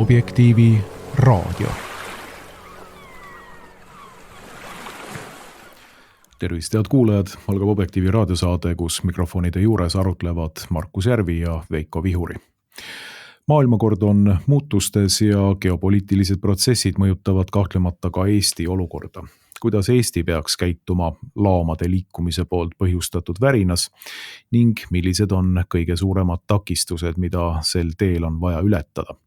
Objektiivi raadio. Tervist, head kuulajad, algab Objektiivi raadiosaade, kus mikrofonide juures arutlevad Markus Järvi ja Veiko Vihuri. Maailmakord on muutustes ja geopoliitilised protsessid mõjutavad kahtlemata ka Eesti olukorda. Kuidas Eesti peaks käituma laamade liikumise poolt põhjustatud värinas ning millised on kõige suuremad takistused, mida sel teel on vaja ületada?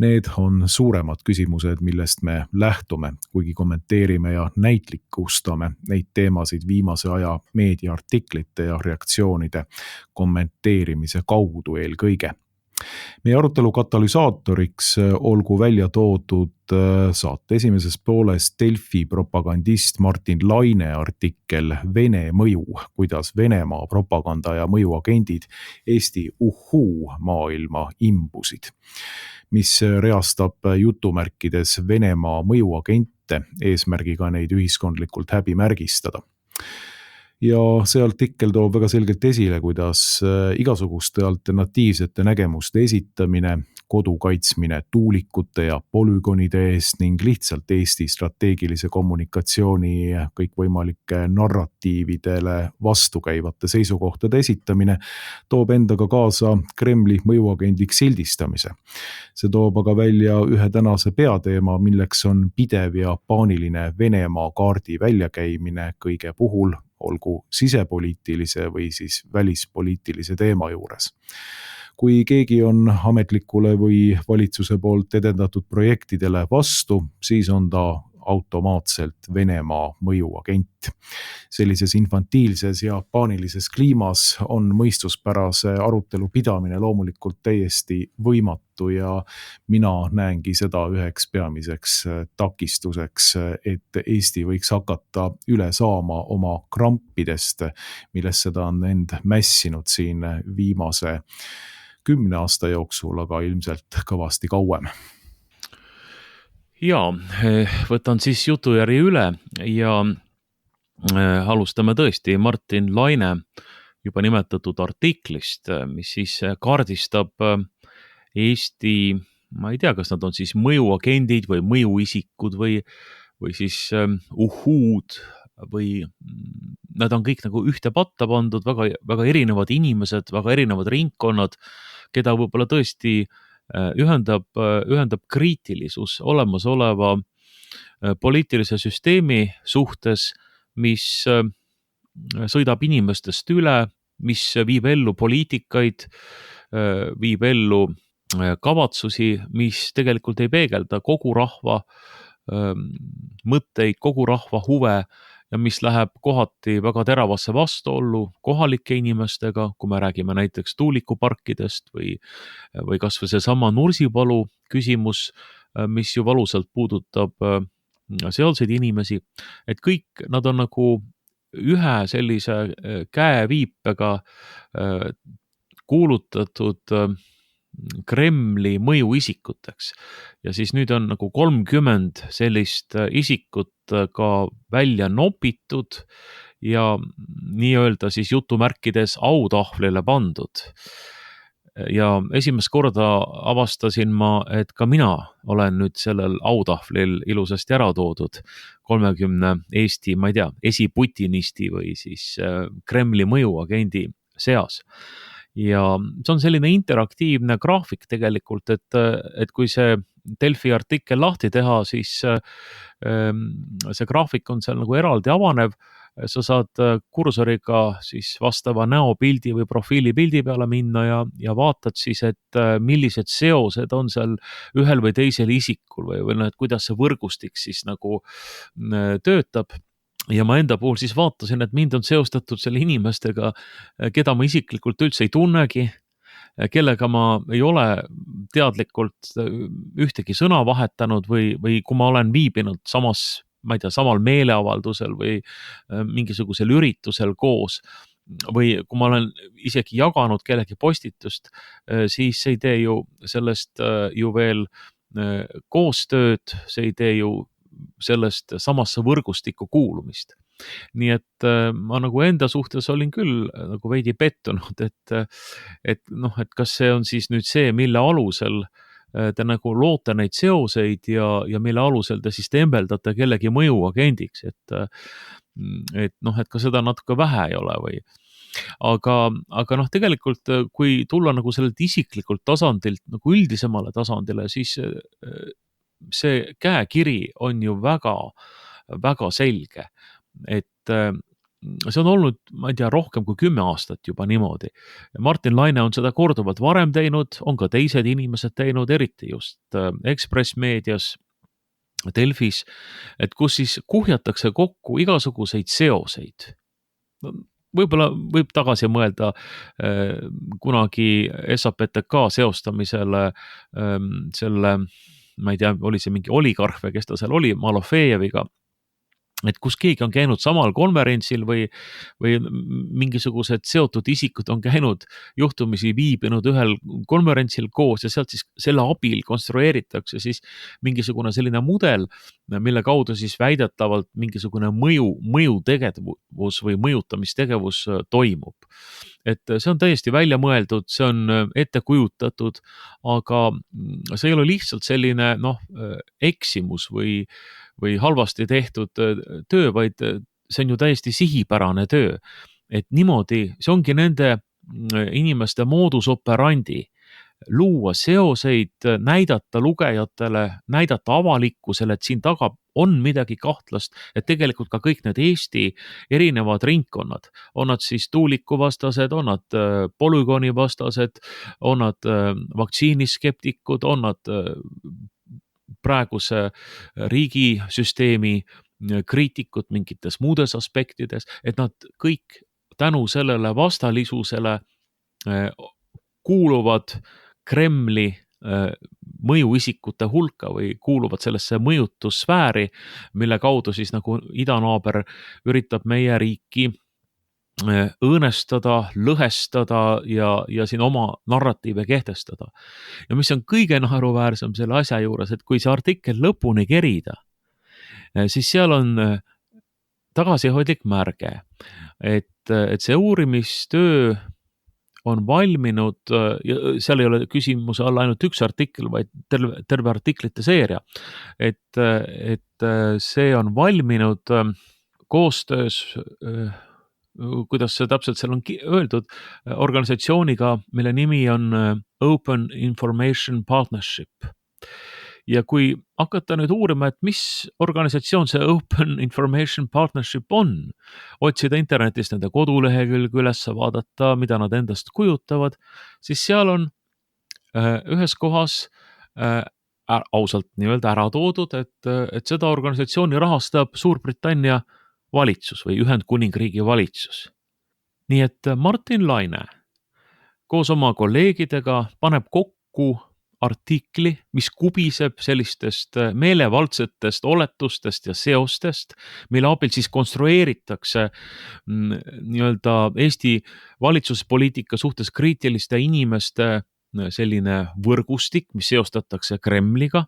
Need on suuremad küsimused, millest me lähtume, kuigi kommenteerime ja näitlikustame neid teemasid viimase aja meediaartiklite ja reaktsioonide kommenteerimise kaudu eelkõige. Meie arutelu katalüsaatoriks olgu välja toodud saate esimeses pooles Delfi propagandist Martin Laine artikkel Vene mõju, kuidas Venemaa propaganda ja mõjuagendid Eesti maailma imbusid, mis reastab jutumärkides Venemaa mõjuagente eesmärgiga neid ühiskondlikult häbimärgistada. Ja see artikkel toob väga selgelt esile, kuidas igasuguste alternatiivsete nägemuste esitamine, kodu kaitsmine tuulikute ja polügonide eest ning lihtsalt Eesti strateegilise kommunikatsiooni kõikvõimalike narratiividele vastukäivate seisukohtade esitamine toob endaga kaasa Kremli mõjuagendiks sildistamise. See toob aga välja ühe tänase peateema, milleks on pidev ja paaniline Venemaa kaardi väljakäimine kõige puhul, olgu sisepoliitilise või siis välispoliitilise teema juures. Kui keegi on ametlikule või valitsuse poolt edendatud projektidele vastu, siis on ta automaatselt Venemaa mõjuagent. Sellises infantiilses ja paanilises kliimas on mõistuspärase arutelu pidamine loomulikult täiesti võimatu ja mina näengi seda üheks peamiseks takistuseks, et Eesti võiks hakata üle saama oma krampidest, millest seda on end mässinud siin viimase 10 aasta jooksul, aga ilmselt kõvasti kauem. Jaa, võtan siis jutujärje üle ja alustame tõesti Martin Laine juba nimetatud artiklist, mis siis kaardistab Eesti, ma ei tea, kas nad on siis mõjuagendid või mõjuisikud või siis uhuud või nad on kõik nagu ühte patta pandud, väga, väga erinevad inimesed, väga erinevad ringkonnad, keda võib-olla tõesti ühendab kriitilisus olemasoleva poliitilise süsteemi suhtes, mis sõidab inimestest üle, mis viib ellu poliitikaid, viib ellu kavatsusi, mis tegelikult ei peegelda kogu rahva mõtteid, kogu rahva huve ja mis läheb kohati väga teravasse vastuollu kohalike inimestega, kui me räägime näiteks tuulikuparkidest või kas või seesama Nursipalu küsimus, mis ju valusalt puudutab sealseid inimesi, et kõik nad on nagu ühe sellise käeviipega kuulutatud Kremli mõjuisikuteks. Ja siis nüüd on nagu 30 sellist isikut ka välja nopitud ja nii-öelda siis jutumärkides autahvlile pandud. Ja esimest korda avastasin ma, et ka mina olen nüüd sellel autahvlil ilusasti ära toodud 30 Eesti, ma ei tea, esiputinisti või siis Kremli mõjuagendi seas. Ja see on selline interaktiivne graafik tegelikult, et kui see Delfi artikkel lahti teha, siis see graafik on seal nagu eraldi avanev, sa saad kursoriga siis vastava näopildi või profiilipildi peale minna ja vaatad siis, et millised seosed on seal ühel või teisel isikul või et kuidas see võrgustik siis nagu töötab. Ja ma enda puhul siis vaatasin, et mind on seostatud selle inimestega, keda ma isiklikult üldse ei tunnegi, kellega ma ei ole teadlikult ühtegi sõna vahetanud või kui ma olen viibinud samas, ma ei tea, samal meeleavaldusel või mingisugusel üritusel koos või kui ma olen isegi jaganud kellegi postitust, siis see ei tee ju sellest ju veel koostööd, see ei tee ju sellest samasse võrgustikku kuulumist. Nii et ma nagu enda suhtes olin küll nagu veidi pettunud, et kas see on siis nüüd see, mille alusel te nagu loote neid seoseid ja mille alusel te siis tembeldate kellegi mõjuagendiks, et noh, et ka seda natuke vähe ei ole või. Aga noh, tegelikult kui tulla nagu sellelt isiklikult tasandilt nagu üldisemale tasandile, siis see käekiri on ju väga, väga selge, et see on olnud, ma ei tea, rohkem kui 10 aastat juba niimoodi. Martin Laine on seda korduvalt varem teinud, on ka teised inimesed teinud, eriti just Ekspress Meedias, Delfis, et kus siis kuhjatakse kokku igasuguseid seoseid. Võib-olla võib tagasi mõelda kunagi SAPTK seostamisele selle, ma ei tea, oli see mingi oligarh või kes ta seal oli, Malofejeviga, et kus keegi on käinud samal konverentsil või mingisugused seotud isikud on käinud juhtumisi viibinud ühel konverentsil koos ja sealt siis selle abil konstrueeritakse siis mingisugune selline mudel, mille kaudu siis väidetavalt mingisugune mõjutegevus või mõjutamistegevus toimub. Et see on täiesti välja mõeldud, see on ette kujutatud, aga see ei ole lihtsalt selline eksimus või halvasti tehtud töö, vaid see on ju täiesti sihipärane töö. Et niimoodi, see ongi nende inimeste modus operandi, luua seoseid, näidata lugejatele, näidata avalikkusele, et siin taga on midagi kahtlast, et tegelikult ka kõik need Eesti erinevad ringkonnad, on nad siis tuulikuvastased, on nad polügoonivastased, on nad vaktsiiniskeptikud, on nad praeguse riigisüsteemi kriitikud mingites muudes aspektides, et nad kõik tänu sellele vastalisusele kuuluvad Kremli mõjuisikute hulka või kuuluvad sellesse mõjutussfääri, mille kaudu siis nagu idanaaber üritab meie riiki õõnestada, lõhestada ja siin oma narratiive kehtestada. Ja mis on kõige naeruväärsem selle asja juures, et kui see artikkel lõpuni kerida, siis seal on tagasihoidlik märge, et see uurimistöö on valminud, ja seal ei ole küsimuse all ainult üks artikkel, vaid terve artiklite seeria, et see on valminud koostöös, kuidas see täpselt seal on öeldud, organisatsiooniga, mille nimi on Open Information Partnership. Ja kui hakata nüüd uurima, et mis organisatsioon see Open Information Partnership on, otsida internetist nende kodulehekülge üles, vaadata, mida nad endast kujutavad, siis seal on ühes kohas ausalt nii-öelda ära toodud, et seda organisatsiooni rahastab Suurbritannia valitsus või Ühendkuningriigi valitsus. Nii et Martin Laine koos oma kolleegidega paneb kokku artikli, mis kubiseb sellistest meelevaldsetest oletustest ja seostest, mille abil siis konstrueeritakse nii-öelda Eesti valitsuspoliitika suhtes kriitiliste inimeste selline võrgustik, mis seostatakse Kremliga,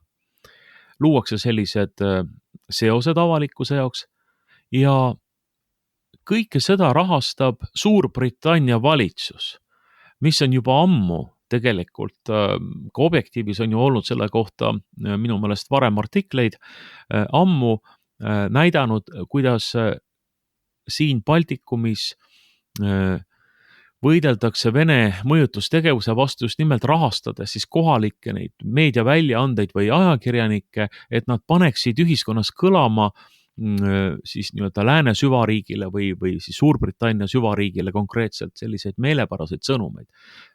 luuakse sellised seosed avalikkuse jaoks ja kõike seda rahastab Suurbritannia valitsus, mis on juba ammu tegelikult, ka Objektiivis on ju olnud selle kohta minu meelest varem artikleid, ammu näidanud, kuidas siin Baltikumis võideldakse Vene mõjutustegevuse vastu just nimelt rahastades siis kohalikke neid meediaväljaandeid või ajakirjanikke, et nad paneksid ühiskonnas kõlama siis nii-öelda lääne süvariigile või siis Suurbritannia süvariigile konkreetselt selliseid meelepäraseid sõnumeid.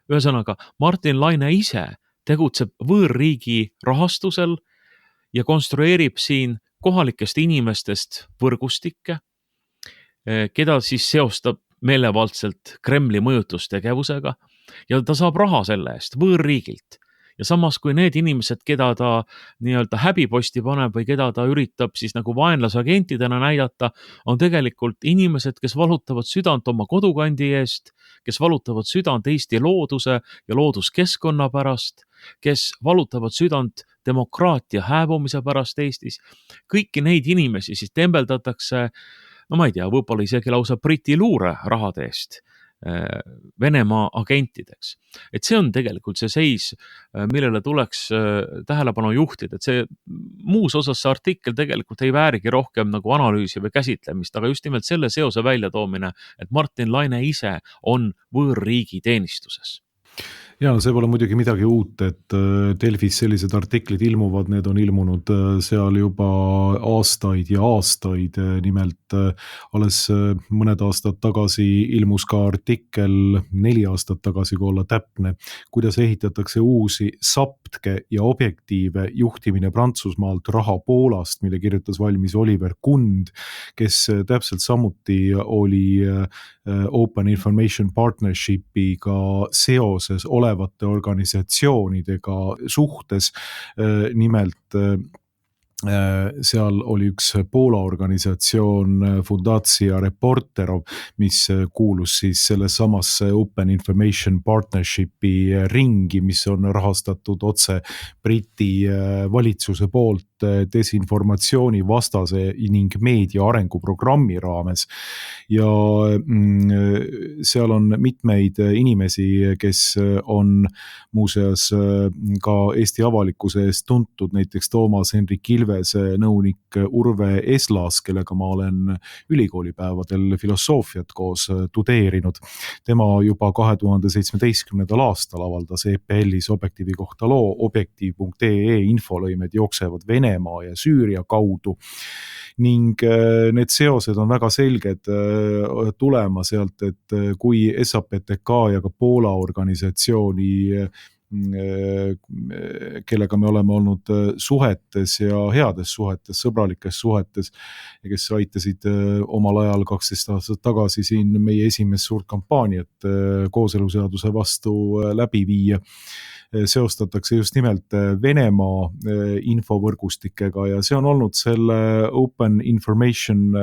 Ühesõnaga, Martin Laine ise tegutseb võõrriigi rahastusel ja konstrueerib siin kohalikest inimestest võrgustikke, keda siis seostab meelevaldselt Kremli mõjutustegevusega ja ta saab raha selle eest võõrriigilt. Ja samas kui need inimesed, keda ta nii-öelda häbiposti paneb või keda ta üritab siis nagu vaenlasagentidena näidata, on tegelikult inimesed, kes valutavad südant oma kodukandi eest, kes valutavad südant Eesti looduse ja looduskeskkonna pärast, kes valutavad südant demokraatia hääbumise pärast Eestis. Kõiki neid inimesi siis tembeldatakse, no ma ei tea, võib-olla isegi lausa Briti luure rahade eest Venemaa agentideks. Et see on tegelikult see seis, millele tuleks tähelepanu juhtida, et see muus osas see artikkel tegelikult ei väärigi rohkem nagu analüüsi või käsitlemist, aga just nimelt selle seose väljatoomine, et Martin Laine ise on võõrriigi teenistuses. Ja see pole muidugi midagi uut, et Delfis sellised artiklid ilmuvad, need on ilmunud seal juba aastaid ja aastaid, nimelt alles mõned aastad tagasi ilmus ka artikkel, 4 aastat tagasi, kui olla täpne, kuidas ehitatakse uusi saptke ja objektiive juhtimine Prantsusmaalt raha Poolast, mille kirjutas valmis Oliver Kund, kes täpselt samuti oli Open Information Partnershipiga seoses olevate organisatsioonidega suhtes. Nimelt seal oli üks Poola organisatsioon Fundacja Reporterov, mis kuulus siis selles samasse Open Information Partnershipi ringi, mis on rahastatud otse Briti valitsuse poolt desinformatsiooni vastase ning meedia arenguprogrammi raames. Ja seal on mitmeid inimesi, kes on muuseas ka Eesti avalikkuse eest tuntud, näiteks Toomas Hendrik Ilvese nõunik Urve Eslas, kellega ma olen ülikoolipäevadel filosoofiat koos tudeerinud. Tema juba 2017. aastal avaldas EPL-is Objektiivi kohta loo objektiiv.ee infolõimed jooksevad Venemaa ja Süüria kaudu. Ning need seosed on väga selged tulema sealt, et kui SAPTK ja ka Poola organisatsiooni, kellega me oleme olnud suhetes ja heades suhetes, sõbralikes suhetes, ja kes aitasid omal ajal 12 aastat tagasi siin meie esimest suurt kampaaniat kooseluseaduse vastu läbi viia, seostatakse just nimelt Venemaa infovõrgustikega ja see on olnud selle Open Information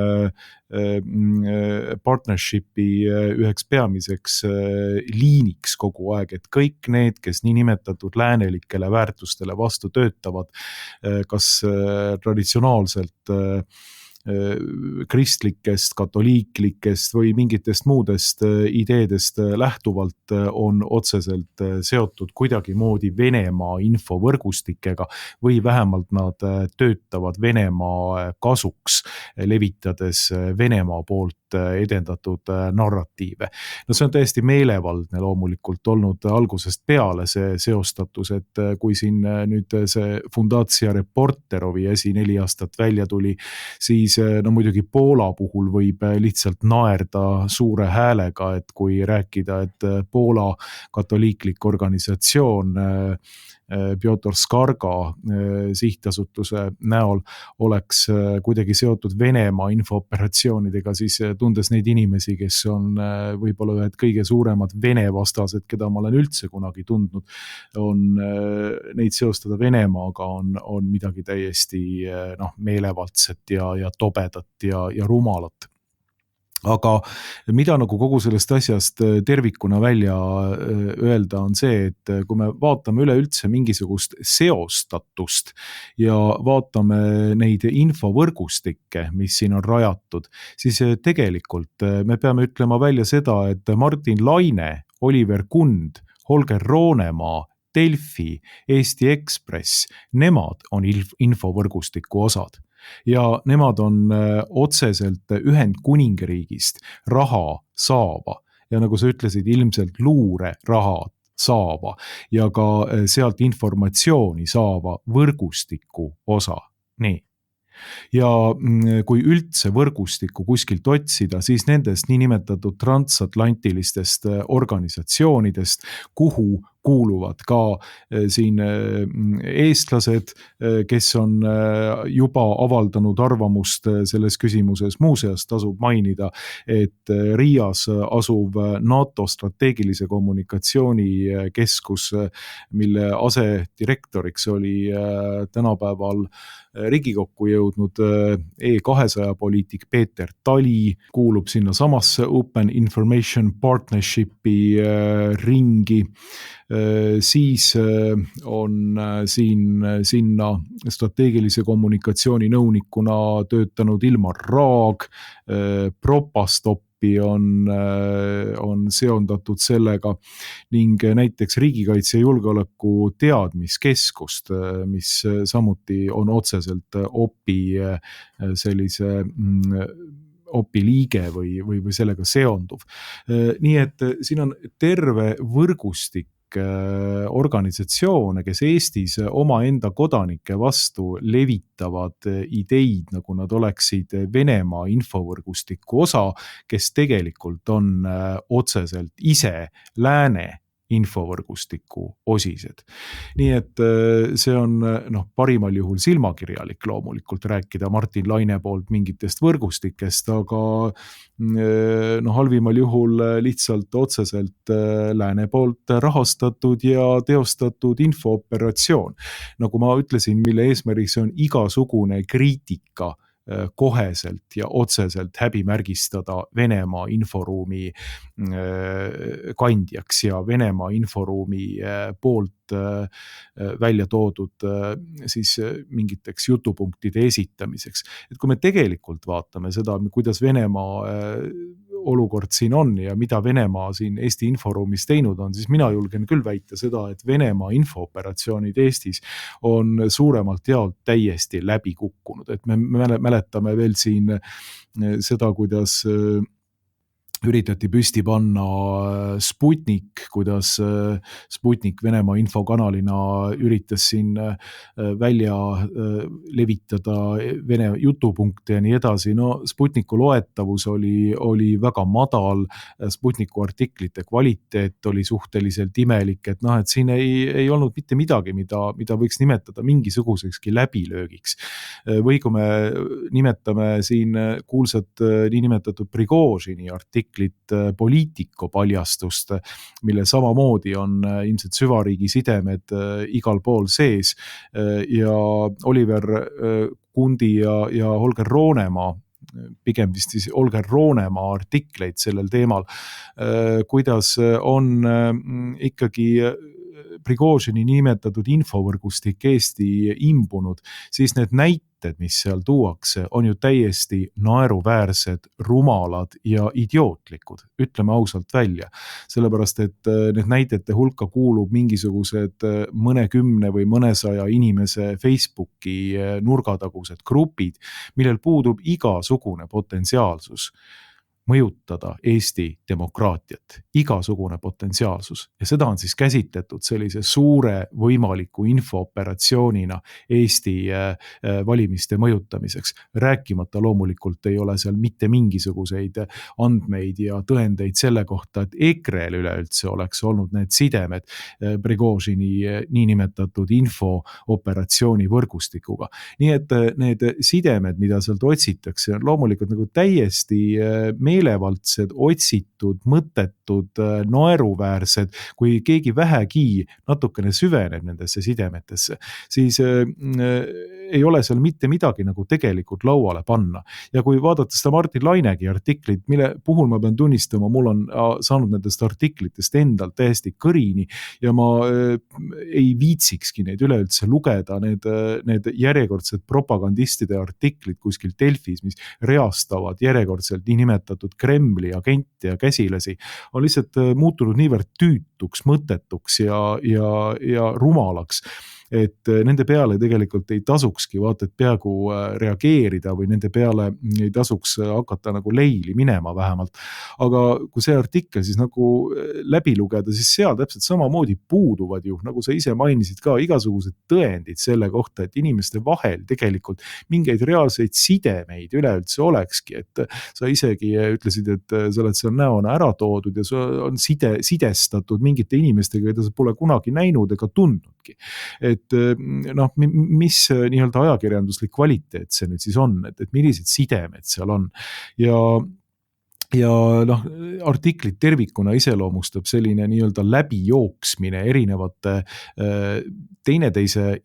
Partnershipi üheks peamiseks liiniks kogu aeg, et kõik need, kes niinimetatud läänelikele väärtustele vastu töötavad, kas traditsionaalselt kristlikest, katoliiklikest või mingitest muudest ideedest lähtuvalt on otseselt seotud kuidagimoodi Venemaa infovõrgustikega või vähemalt nad töötavad Venemaa kasuks, levitades Venemaa poolt edendatud narratiive. No see on täiesti meelevaldne loomulikult olnud algusest peale see seostatus, et kui siin nüüd see Fundacja Reporterovi asi 4 aastat välja tuli, siis no muidugi Poola puhul võib lihtsalt naerda suure häälega, et kui rääkida, et Poola katoliiklik organisatsioon Piotr Skarga sihtasutuse näol oleks kuidagi seotud Venemaa infooperatsioonidega, siis tundes neid inimesi, kes on võib-olla ühed kõige suuremad Vene vastased, keda ma olen üldse kunagi tundnud, on neid seostada Venemaaga on midagi täiesti meelevaldset ja tobedat ja rumalat. Aga mida nagu kogu sellest asjast tervikuna välja öelda on see, et kui me vaatame üleüldse mingisugust seostatust ja vaatame neid infovõrgustikke, mis siin on rajatud, siis tegelikult me peame ütlema välja seda, et Martin Laine, Oliver Kund, Holger Roonemaa, Delfi, Eesti Ekspress, nemad on infovõrgustiku osad. Ja nemad on otseselt Ühendkuningriigist raha saava ja nagu sa ütlesid, ilmselt luure raha saava ja ka sealt informatsiooni saava võrgustiku osa. Nii. Ja kui üldse võrgustikku kuskilt otsida, siis nendest niinimetatud transatlantilistest organisatsioonidest, kuhu kuuluvad ka siin eestlased, kes on juba avaldanud arvamust selles küsimuses. Muuseas tasub mainida, et Riias asuv NATO strateegilise kommunikatsiooni keskus, mille asedirektoriks oli tänapäeval Riigikokku jõudnud E200 poliitik Peeter Tali, kuulub sinna samasse Open Information Partnershipi ringi. Siis on sinna strateegilise kommunikatsiooni nõunikuna töötanud Ilmar Raag, Propastop gruppi on seondatud sellega ning näiteks riigikaitse ja julgeoleku teadmiskeskust, mis samuti on otseselt OPI sellise OPI liige või sellega seonduv. Nii et siin on terve võrgustik organisatsioone, kes Eestis omaenda kodanike vastu levitavad ideid, nagu nad oleksid Venemaa infovõrgustiku osa, kes tegelikult on otseselt ise lääne infovõrgustiku osised. Nii et see on parimal juhul silmakirjalik loomulikult rääkida Martin Laine poolt mingitest võrgustikest, aga halvimal juhul lihtsalt otseselt lääne poolt rahastatud ja teostatud infooperatsioon. Nagu ma ütlesin, mille eesmärgiks on igasugune kriitika koheselt ja otseselt häbimärgistada Venemaa inforuumi kandjaks ja Venemaa inforuumi poolt välja toodud siis mingiteks jutupunktide esitamiseks. Et kui me tegelikult vaatame seda, kuidas Venemaa olukord siin on ja mida Venemaa siin Eesti inforuumis teinud on, siis mina julgen küll väita seda, et Venemaa infooperatsioonid Eestis on suuremalt jaolt täiesti läbi kukkunud. Et me mäletame veel siin seda, kuidas üritati püsti panna Sputnik, kuidas Sputnik Venemaa infokanalina üritas siin välja levitada Vene jutupunkte ja nii edasi. Sputniku loetavus oli väga madal, Sputniku artiklite kvaliteet oli suhteliselt imelik, et siin ei olnud mitte midagi, mida võiks nimetada mingisugusekski läbilöögiks. Või kui me nimetame siin kuulsat niinimetatud Prigožini artiklit, Poliitico paljastust, mille samamoodi on ilmselt süvariigi sidemed igal pool sees ja Oliver Kundi ja Holger Roonemaa, pigem vist siis Holger Roonemaa artikleid sellel teemal, kuidas on ikkagi Prigožini nimetatud infovõrgustik Eesti imbunud, siis need näited, mis seal tuuakse, on ju täiesti naeruväärsed, rumalad ja idiootlikud, ütleme ausalt välja. Sellepärast, et need näidete hulka kuulub mingisugused mõnekümne või mõnesaja inimese Facebooki nurgatagused grupid, millel puudub igasugune potentsiaalsus mõjutada Eesti demokraatiat, igasugune potentsiaalsus. Ja seda on siis käsitletud sellise suure võimaliku infooperatsioonina Eesti valimiste mõjutamiseks. Rääkimata loomulikult ei ole seal mitte mingisuguseid andmeid ja tõendeid selle kohta, et EKRE-l üleüldse oleks olnud need sidemed Prigožini niinimetatud infooperatsiooni võrgustikuga. Nii et need sidemed, mida sealt otsitakse, on loomulikult nagu täiesti meelevaldsed, otsitud, mõttetud, naeruväärsed, kui keegi vähegi natukene süveneb nendesse sidemetesse, siis ei ole seal mitte midagi nagu tegelikult lauale panna. Ja kui vaadata seda Martin Lainegi artiklit, mille puhul ma pean tunnistama, mul on saanud nendest artiklitest endalt täiesti kõrini ja ma ei viitsikski neid üleüldse lugeda, need järjekordsed propagandistide artiklid kuskil Delfis, mis reastavad järjekordselt niinimetatud Kremli agente ja käsilasi, on lihtsalt muutunud niivõrd tüütuks, mõttetuks ja rumalaks, et nende peale tegelikult ei tasukski vaata, et peaaegu reageerida või nende peale ei tasuks hakata nagu leili minema vähemalt. Aga kui see artikkel siis nagu läbi lugeda, siis seal täpselt samamoodi puuduvad ju, nagu sa ise mainisid ka, igasugused tõendid selle kohta, et inimeste vahel tegelikult mingeid reaalseid sidemeid üleüldse olekski, et sa isegi ütlesid, et sa oled seal näona ära toodud ja sa on sidestatud mingite inimestega, keda sa pole kunagi näinud ega tundnudki. Et mis nii-öelda ajakirjanduslik kvaliteet see nüüd siis on, et millised sidemed seal on ja artiklit tervikuna iseloomustab selline nii-öelda läbijooksmine erinevate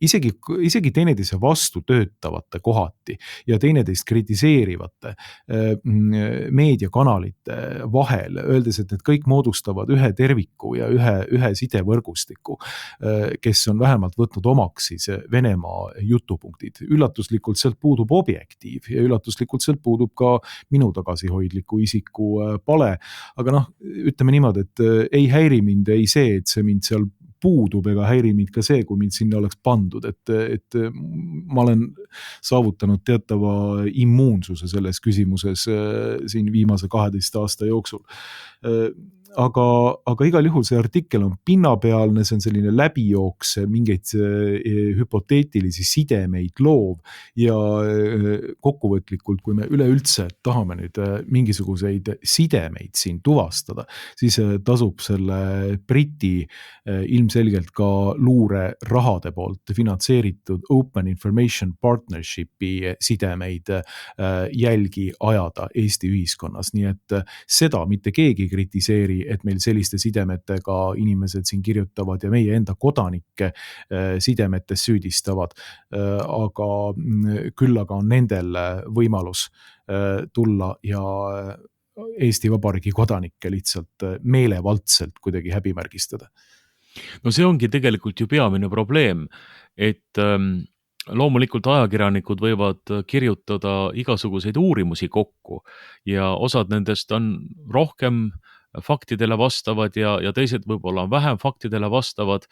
isegi teineteise vastu töötavate kohati ja teineteist kritiseerivate meediakanalite vahel, öeldes, et need kõik moodustavad ühe terviku ja ühe sidevõrgustiku, kes on vähemalt võtnud omaks siis Venemaa jutupunktid. Üllatuslikult sealt puudub objektiiv ja üllatuslikult sealt puudub ka minu tagasihoidliku isiku täielikku pale, aga ütleme niimoodi, et ei häiri mind ei see, et see mind seal puudub ega häiri mind ka see, kui mind sinna oleks pandud, et ma olen saavutanud teatava immuunsuse selles küsimuses siin viimase 12 aasta jooksul. Aga igal juhul see artikkel on pinnapealne, see on selline läbijooks, mingeid hüpoteetilisi sidemeid loov ja kokkuvõtlikult, kui me üleüldse tahame nüüd mingisuguseid sidemeid siin tuvastada, siis tasub selle Briti ilmselgelt ka luurerahade poolt finantseeritud Open Information Partnershipi sidemeid jälgi ajada Eesti ühiskonnas, nii et seda mitte keegi kritiseeri, et meil selliste sidemetega inimesed siin kirjutavad ja meie enda kodanikke sidemetes süüdistavad, aga küll aga on nendel võimalus tulla ja Eesti Vabariigi kodanikke lihtsalt meelevaldselt kuidagi häbimärgistada. No see ongi tegelikult ju peamine probleem, et loomulikult ajakirjanikud võivad kirjutada igasuguseid uurimusi kokku ja osad nendest on rohkem faktidele vastavad ja teised võib-olla on vähem faktidele vastavad.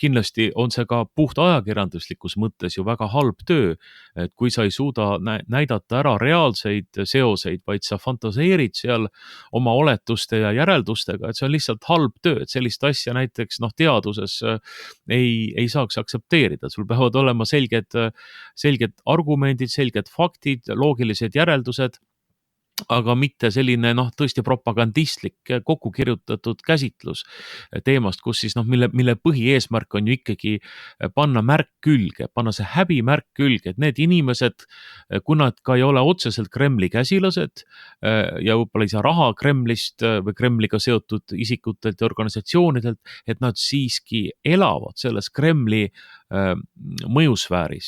Kindlasti on see ka puht ajakirjanduslikus mõttes ju väga halb töö, et kui sa ei suuda näidata ära reaalseid seoseid, vaid sa fantaseerid seal oma oletuste ja järeldustega, et see on lihtsalt halb töö, et sellist asja näiteks teaduses ei saaks aktsepteerida. Sul peavad olema selged argumendid, selged faktid, loogilised järeldused, aga mitte selline tõesti propagandistlik kokku kirjutatud käsitlus teemast, kus siis mille põhieesmärk on ju ikkagi panna märk külge, panna see häbimärk külge, et need inimesed, kui nad ka ei ole otseselt Kremli käsilased ja võib-olla ei saa raha Kremlist või Kremliga seotud isikutelt ja organisatsioonidelt, et nad siiski elavad selles Kremli mõjusfääris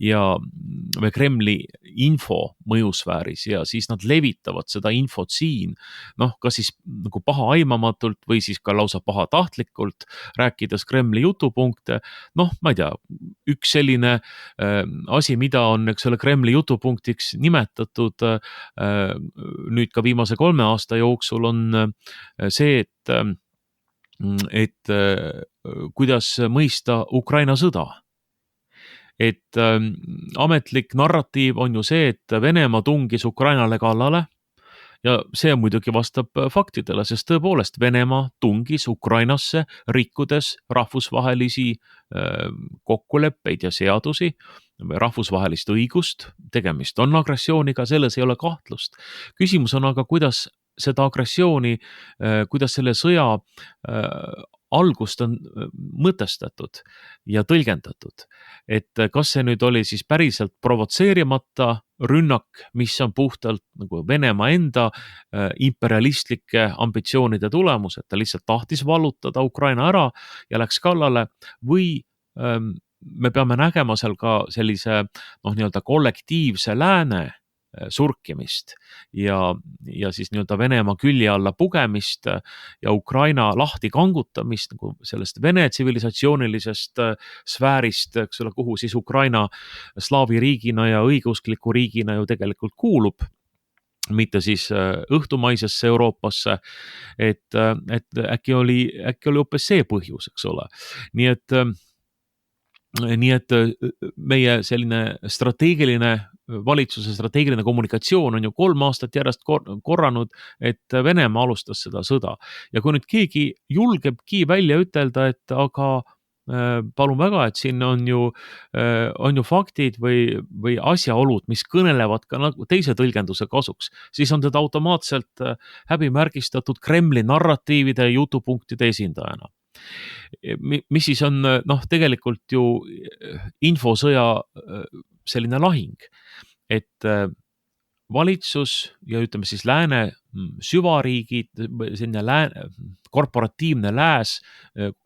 või Kremli info mõjusfääris ja siis nad levitavad seda infot siin, kas siis nagu pahaaimamatult või siis ka lausa pahatahtlikult, rääkides Kremli jutupunkte. Ma ei tea, üks selline asi, mida on, eks ole, Kremli jutupunktiks nimetatud nüüd ka viimase 3 aasta jooksul on see, et kuidas mõista Ukraina sõda. Et ametlik narratiiv on ju see, et Venemaa tungis Ukrainale kallale ja see muidugi vastab faktidele, sest tõepoolest Venemaa tungis Ukrainasse, rikkudes rahvusvahelisi kokkuleppeid ja seadusi, rahvusvahelist õigust, tegemist on agressiooniga, selles ei ole kahtlust. Küsimus on aga, kuidas seda agressiooni, kuidas selle sõja algust on mõtestatud ja tõlgendatud. Et kas see nüüd oli siis päriselt provotseerimata rünnak, mis on puhtalt nagu Venemaa enda imperialistlike ambitsioonide tulemus, et ta lihtsalt tahtis vallutada Ukraina ära ja läks kallale, või me peame nägema seal ka sellise nii-öelda kollektiivse lääne surkimist ja siis nii-öelda Venemaa külje alla pugemist ja Ukraina lahti kangutamist nagu sellest Vene tsivilisatsioonilisest sfäärist, eks ole, kuhu siis Ukraina slaavi riigina ja õigeuskliku riigina ju tegelikult kuulub, mitte siis õhtumaisesse Euroopasse, et äkki oli hoopis see põhjus, eks ole. Nii et meie selline valitsuse strateegiline kommunikatsioon on ju 3 aastat järjest korranud, et Venemaa alustas seda sõda. Ja kui nüüd keegi julgebki välja ütelda, et aga palun väga, et siin on ju faktid või asjaolud, mis kõnelevad ka nagu teise tõlgenduse kasuks, siis on teda automaatselt häbimärgistatud Kremli narratiivide ja jutupunktide esindajana. Mis siis on tegelikult ju infosõja selline lahing, et valitsus ja ütleme siis lääne süvariigid, selline korporatiivne lääs,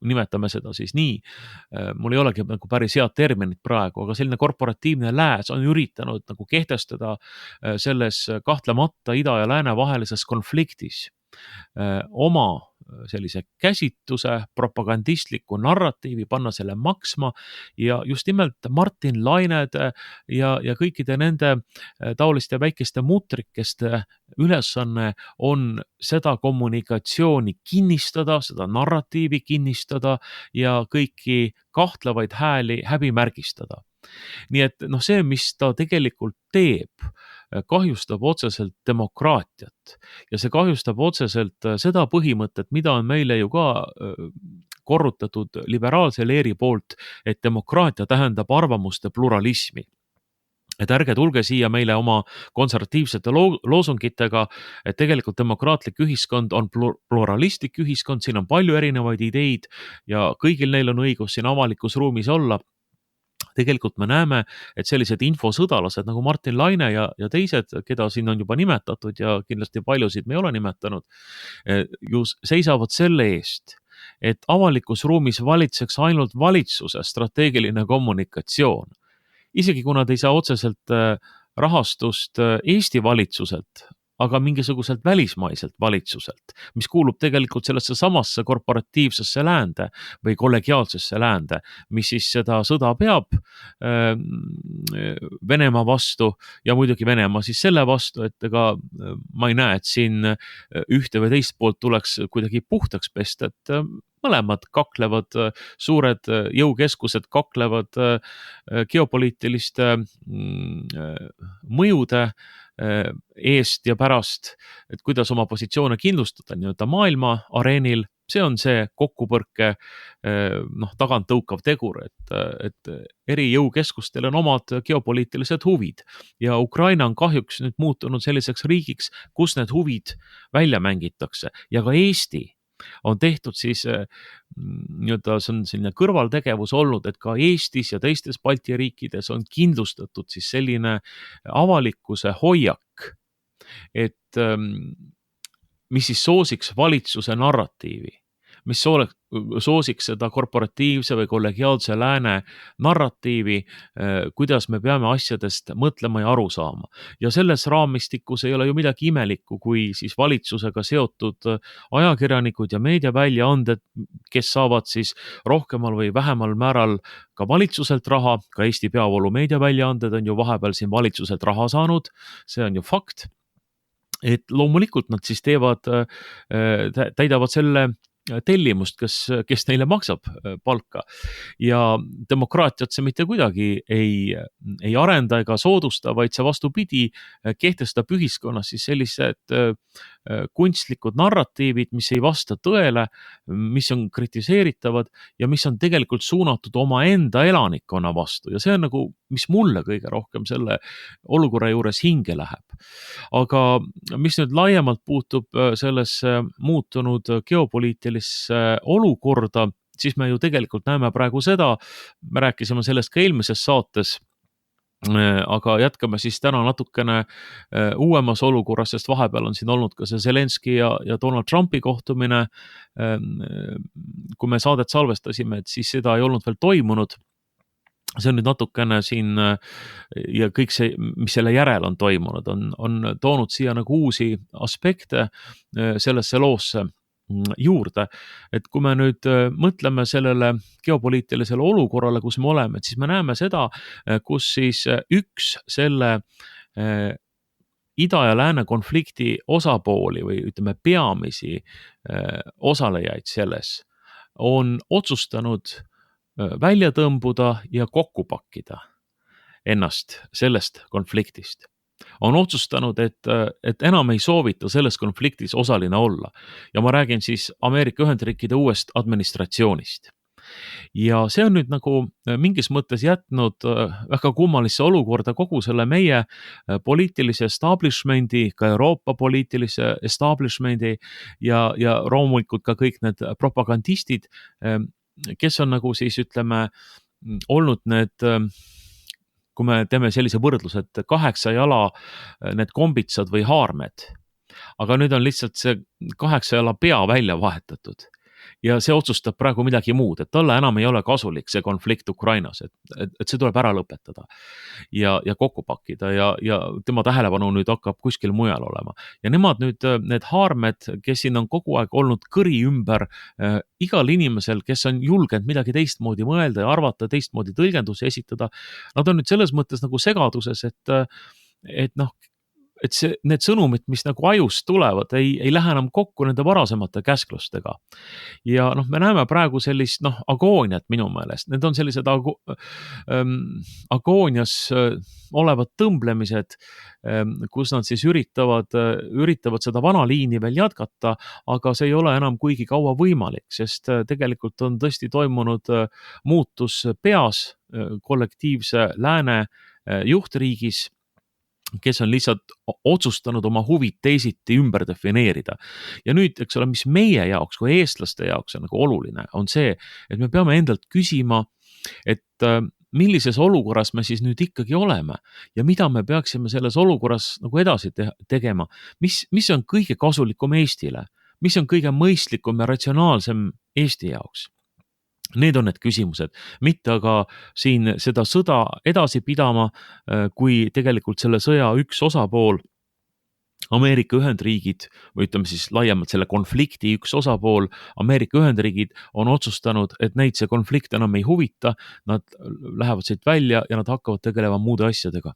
nimetame seda siis nii, mul ei olegi nagu päris head terminit praegu, aga selline korporatiivne lääs on üritanud nagu kehtestada selles kahtlemata ida ja lääne vahelises konfliktis oma sellise käsitluse, propagandistliku narratiivi, panna selle maksma ja just nimelt Martin Lainede ja kõikide nende taoliste väikeste mutrikeste ülesanne on seda kommunikatsiooni kinnistada, seda narratiivi kinnistada ja kõiki kahtlevaid hääli häbimärgistada. Nii et see, mis ta tegelikult teeb, kahjustab otseselt demokraatiat ja see kahjustab otseselt seda põhimõtet, mida on meile ju ka korrutatud liberaalse leeri poolt, et demokraatia tähendab arvamuste pluralismi. Et ärge tulge siia meile oma konservatiivsete loosungitega, et tegelikult demokraatlik ühiskond on pluralistlik ühiskond, siin on palju erinevaid ideid ja kõigil neil on õigus siin avalikus ruumis olla. Tegelikult me näeme, et sellised infosõdalased nagu Martin Laine ja teised, keda siin on juba nimetatud ja kindlasti paljusid me ei ole nimetanud, ju seisavad selle eest, et avalikus ruumis valitseks ainult valitsuse strateegiline kommunikatsioon. Isegi kui nad ei saa otseselt rahastust Eesti valitsuselt, aga mingisuguselt välismaiselt valitsuselt, mis kuulub tegelikult sellesse samasse korporatiivsesse läände või kollegiaalsesse läände, mis siis seda sõda peab Venemaa vastu ja muidugi Venemaa siis selle vastu, et ega ma ei näe, et siin ühte või teist poolt tuleks kuidagi puhtaks pesta, et mõlemad kaklevad, suured jõukeskused kaklevad geopoliitiliste mõjude eest ja pärast, et kuidas oma positsioone kindlustada nii-öelda maailma areenil, see on see kokkupõrke tagant tõukav tegur, et eri jõukeskustel on omad geopoliitilised huvid ja Ukraina on kahjuks nüüd muutunud selliseks riigiks, kus need huvid välja mängitakse ja ka Eesti on tehtud siis nii-öelda, see on selline kõrvaltegevus olnud, et ka Eestis ja teistes Balti riikides on kindlustatud siis selline avalikkuse hoiak, et mis siis soosiks valitsuse narratiivi, mis soosiks seda korporatiivse või kollegiaalse lääne narratiivi, kuidas me peame asjadest mõtlema ja aru saama. Ja selles raamistikus ei ole ju midagi imelikku, kui siis valitsusega seotud ajakirjanikud ja meediaväljaanded, kes saavad siis rohkemal või vähemal määral ka valitsuselt raha, ka Eesti peavoolu meediaväljaanded on ju vahepeal siin valitsuselt raha saanud, see on ju fakt, et loomulikult nad siis täidavad selle tellimust, kes neile maksab palka ja demokraatiat see mitte kuidagi ei arenda ega soodusta, vaid see vastupidi kehtestab ühiskonnas siis sellised kunstlikud narratiivid, mis ei vasta tõele, mis on kritiseeritavad ja mis on tegelikult suunatud omaenda elanikkonna vastu ja see on nagu, mis mulle kõige rohkem selle olukorra juures hinge läheb. Aga mis nüüd laiemalt puutub sellesse muutunud geopoliitilisse olukorda, siis me ju tegelikult näeme praegu seda, me rääkisime sellest ka eelmises saates, aga jätkame siis täna natukene uuemas olukorras, sest vahepeal on siin olnud ka see Zelenski ja Donald Trumpi kohtumine. Kui me saadet salvestasime, et siis seda ei olnud veel toimunud. See on nüüd natukene siin ja kõik see, mis selle järel on toimunud, on toonud siia nagu uusi aspekte sellesse loosse juurde, et kui me nüüd mõtleme sellele geopoliitilisele olukorrale, kus me oleme, et siis me näeme seda, kus siis üks selle ida ja lääne konflikti osapooli või ütleme peamisi osalejaid selles on otsustanud välja tõmbuda ja kokku pakkida ennast sellest konfliktist. On otsustanud, et enam ei soovita selles konfliktis osaline olla. Ja ma räägin siis Ameerika Ühendriikide uuest administratsioonist. Ja see on nüüd nagu mingis mõttes jätnud väga kummalisse olukorda kogu selle meie poliitilise establishmendi, ka Euroopa poliitilise establishmendi ja loomulikult ka kõik need propagandistid, kes on nagu siis ütleme olnud need, kui me teeme sellise võrdluse, et 8 jala need kombitsad või haarmed, aga nüüd on lihtsalt see 8 jala pea välja vahetatud ja see otsustab praegu midagi muud, et talle enam ei ole kasulik see konflikt Ukrainas, et see tuleb ära lõpetada ja kokku pakkida ja tema tähelepanu nüüd hakkab kuskil mujal olema. Ja nemad nüüd, need haarmed, kes siin on kogu aeg olnud kõri ümber igal inimesel, kes on julgenud midagi teistmoodi mõelda ja arvata, teistmoodi tõlgendusi esitada, nad on nüüd selles mõttes nagu segaduses, et noh, et need sõnumid, mis nagu ajust tulevad, ei lähe enam kokku nende varasemate käsklustega. Ja noh, me näeme praegu sellist agooniat minu meelest, need on sellised agoonias olevad tõmblemised, kus nad siis üritavad seda vana liini veel jätkata, aga see ei ole enam kuigi kaua võimalik, sest tegelikult on tõesti toimunud muutus peas kollektiivse lääne juhtriigis, kes on lihtsalt otsustanud oma huvid teisiti ümber defineerida. Ja nüüd, eks ole, mis meie jaoks kui eestlaste jaoks on nagu oluline, on see, et me peame endalt küsima, et millises olukorras me siis nüüd ikkagi oleme ja mida me peaksime selles olukorras nagu edasi tegema, mis on kõige kasulikum Eestile, mis on kõige mõistlikum ja ratsionaalsem Eesti jaoks. Need on need küsimused, mitte aga siin seda sõda edasi pidama, kui tegelikult selle sõja üks osapool, Ameerika Ühendriigid, või ütleme siis laiemalt selle konflikti üks osapool, Ameerika Ühendriigid on otsustanud, et neid see konflikt enam ei huvita, nad lähevad siit välja ja nad hakkavad tegelema muude asjadega.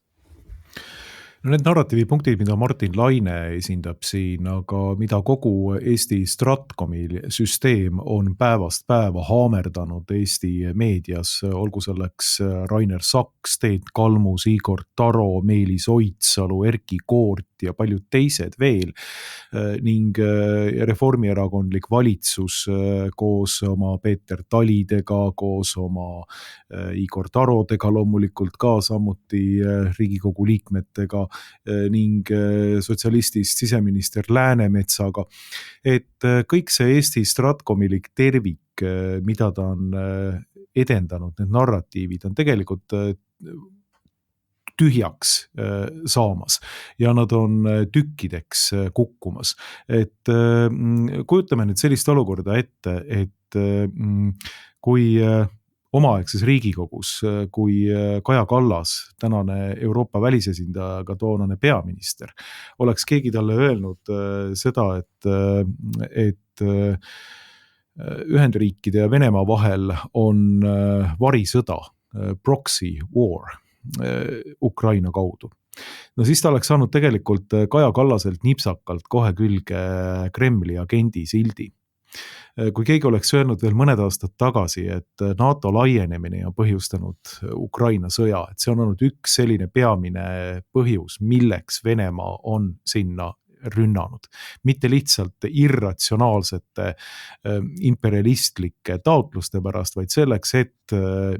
No need narratiivipunktid, mida Martin Laine esindab siin, aga mida kogu Eesti Stratkomi süsteem on päevast päeva haamerdanud Eesti meedias, olgu selleks Rainer Saks, Teet Kalmus, Igor Taro, Meelis Oidsalu, Erki Koort ja paljud teised veel, ning reformierakondlik valitsus koos oma Peeter Talidega, koos oma Igor Tarodega loomulikult ka samuti Riigikogu liikmetega ning sotsialistist siseminister Läänemetsaga, et kõik see Eesti Stratkomilik tervik, mida ta on edendanud, need narratiivid on tegelikult tühjaks saamas ja nad on tükkideks kukkumas. Et kujutame nüüd sellist olukorda ette, et kui omaaegses Riigikogus, kui Kaja Kallas, tänane Euroopa välisesindaja, ka toonane peaminister, oleks keegi talle öelnud seda, et Ühendriikide ja Venemaa vahel on varisõda, proxy war Ukraina kaudu. No siis ta oleks saanud tegelikult Kaja Kallaselt nipsakalt kohe külge Kremli agendi sildi. Kui keegi oleks öelnud veel mõned aastad tagasi, et NATO laienemine on põhjustanud Ukraina sõja, et see on olnud üks selline peamine põhjus, milleks Venemaa on sinna rünnanud. Mitte lihtsalt irratsionaalsete imperialistlike taotluste pärast, vaid selleks, et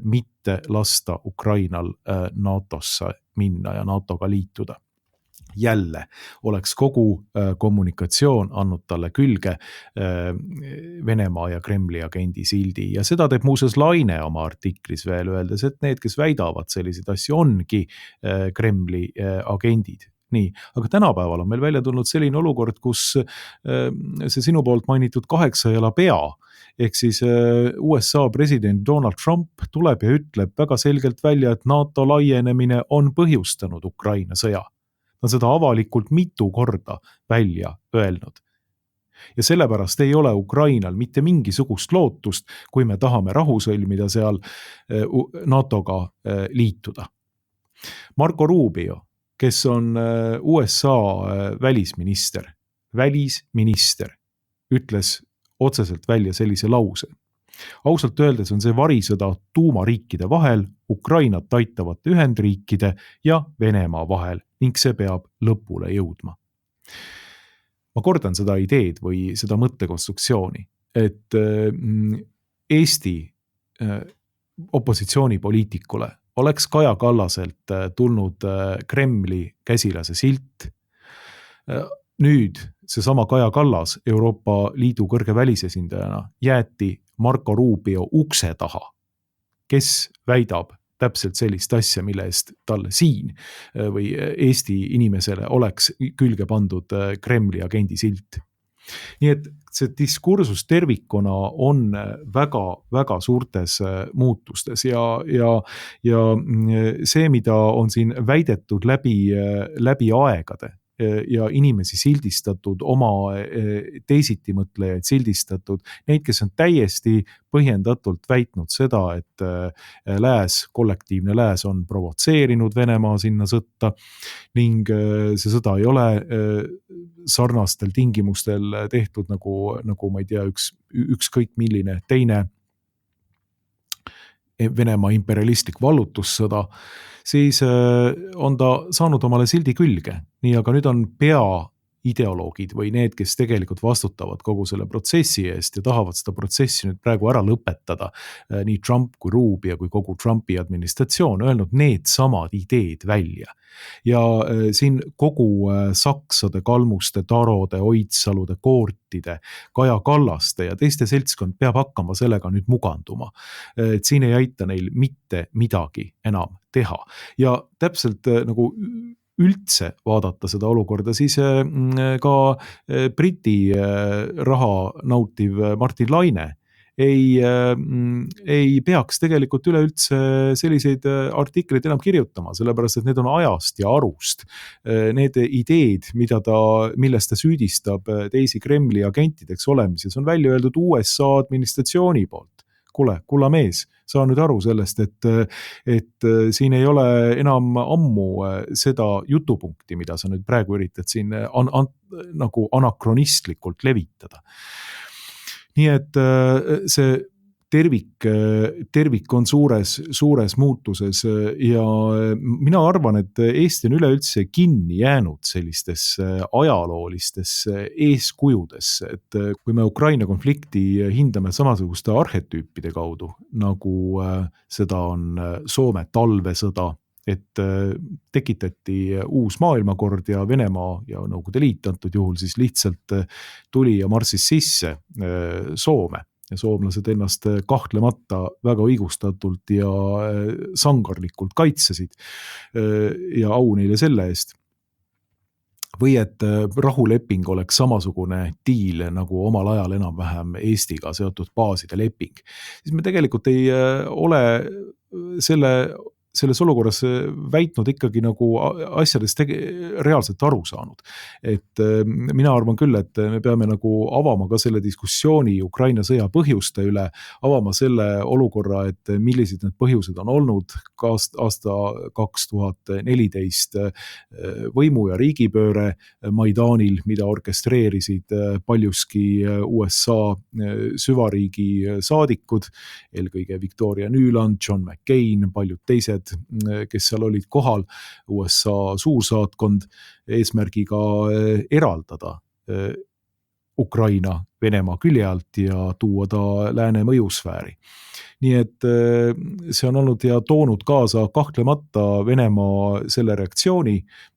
mitte lasta Ukrainal NATOsse minna ja NATOga liituda. Jälle oleks kogu kommunikatsioon andnud talle külge Venemaa ja Kremli agendi sildi ja seda teeb muuseas Laine oma artiklis veel öeldes, et need, kes väidavad selliseid asju, ongi Kremli agendid. Nii, aga tänapäeval on meil välja tulnud selline olukord, kus see sinu poolt mainitud 8 jala pea, ehk siis USA president Donald Trump tuleb ja ütleb väga selgelt välja, et NATO laienemine on põhjustanud Ukraina sõja. Ta on seda avalikult mitu korda välja öelnud. Ja sellepärast ei ole Ukrainal mitte mingisugust lootust, kui me tahame rahu sõlmida seal NATOga liituda. Marco Rubio, kes on USA välisminister, ütles otseselt välja sellise lause. Ausalt öeldes on see varisõda tuumariikide vahel, Ukrainat aitavate Ühendriikide ja Venemaa vahel ning see peab lõpule jõudma. Ma kordan seda ideed või seda mõttekonstruktsiooni, et Eesti opositsioonipoliitikule oleks Kaja Kallaselt tulnud Kremli käsilase silt. Nüüd seesama Kaja Kallas Euroopa Liidu kõrge välisesindajana jäeti Marco Rubio ukse taha, kes väidab täpselt sellist asja, mille eest talle siin või Eesti inimesele oleks külge pandud Kremli agendi silt. nii et see diskursus tervikuna on väga suurtes muutustes ja see, mida on siin väidetud läbi aegade ja inimesi sildistatud, oma teisitimõtlejaid sildistatud, neid, kes on täiesti põhjendatult väitnud seda, et kollektiivne lääs on provotseerinud Venemaa sinna sõtta ning see sõda ei ole sarnastel tingimustel tehtud nagu ma ei tea, ükskõik milline teine Venemaa imperialistlik vallutussõda, siis on ta saanud omale sildi külge. Nii, aga nüüd on peaideoloogid või need, kes tegelikult vastutavad kogu selle protsessi eest ja tahavad seda protsessi nüüd praegu ära lõpetada. Nii Trump kui Rubio kui kogu Trumpi administratsioon öelnud need samad ideed välja. Ja siin kogu Saksade, Kalmuste, Tarode, Oidsalude, Koortide, Kaja Kallaste ja teiste seltskond peab hakkama sellega nüüd muganduma. Et siin ei aita neil mitte midagi enam teha. Ja täpselt nagu üldse vaadata seda olukorda, siis ka Briti raha nautiv Martin Laine ei peaks tegelikult üleüldse selliseid artikleid enam kirjutama, sellepärast et need on ajast ja arust. Need ideed, millest ta süüdistab teisi Kremli agentideks olemises, on välja öeldud USA administratsiooni poolt. Kulla mees, saa nüüd aru sellest, et siin ei ole enam ammu seda jutupunkti, mida sa nüüd praegu üritad siin nagu anakronistlikult levitada. Nii et see tervik on suures muutuses ja mina arvan, et Eesti on üleüldse kinni jäänud sellistesse ajaloolistesse eeskujudesse, et kui me Ukraina konflikti hindame samasuguste arhetüüpide kaudu, nagu seda on Soome talvesõda, et tekitati uus maailmakord ja Venemaa ja Nõukogude Liit antud juhul siis lihtsalt tuli ja marssis sisse Soome. Ja soomlased ennast kahtlemata väga õigustatult ja sangarlikult kaitsesid ja au neile selle eest. Või et rahuleping oleks samasugune diil nagu omal ajal enam-vähem Eestiga seotud baaside leping. Siis me tegelikult ei ole selles olukorras väitnud ikkagi nagu asjadest reaalselt aru saanud. Et mina arvan küll, et me peame nagu avama ka selle diskussiooni Ukraina sõja põhjuste üle, avama selle olukorra, et millised need põhjused on olnud ka aasta 2014 võimu ja riigipööre Maidanil, mida orkestreerisid paljuski USA süvariigi saadikud, eelkõige Victoria Nuland, John McCain, paljud teised, kes seal olid kohal, USA suursaatkond eesmärgiga eraldada Ukraina Venemaa külje alt ja tuua ta lääne mõjusfääri. Nii et see on olnud ja toonud kaasa kahtlemata Venemaa selle reaktsiooni,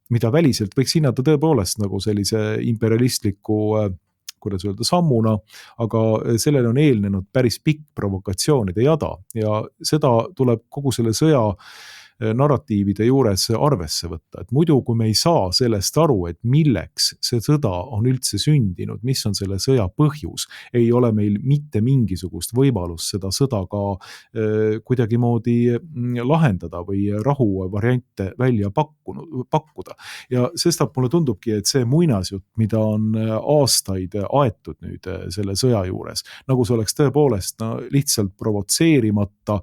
mida väliselt võiks hinnata tõepoolest nagu sellise imperialistliku kuidas öelda, sammuna, aga sellele on eelnenud päris pikk provokatsioonide jada ja seda tuleb kogu selle sõja narratiivide juures arvesse võtta, et muidu kui me ei saa sellest aru, et milleks see sõda on üldse sündinud, mis on selle sõja põhjus, ei ole meil mitte mingisugust võimalust seda sõda ka kuidagimoodi lahendada või rahuvariante välja pakkuda. Ja sestap mulle tundubki, et see muinasjutt, mida on aastaid aetud nüüd selle sõja juures, nagu see oleks tõepoolest lihtsalt provotseerimata,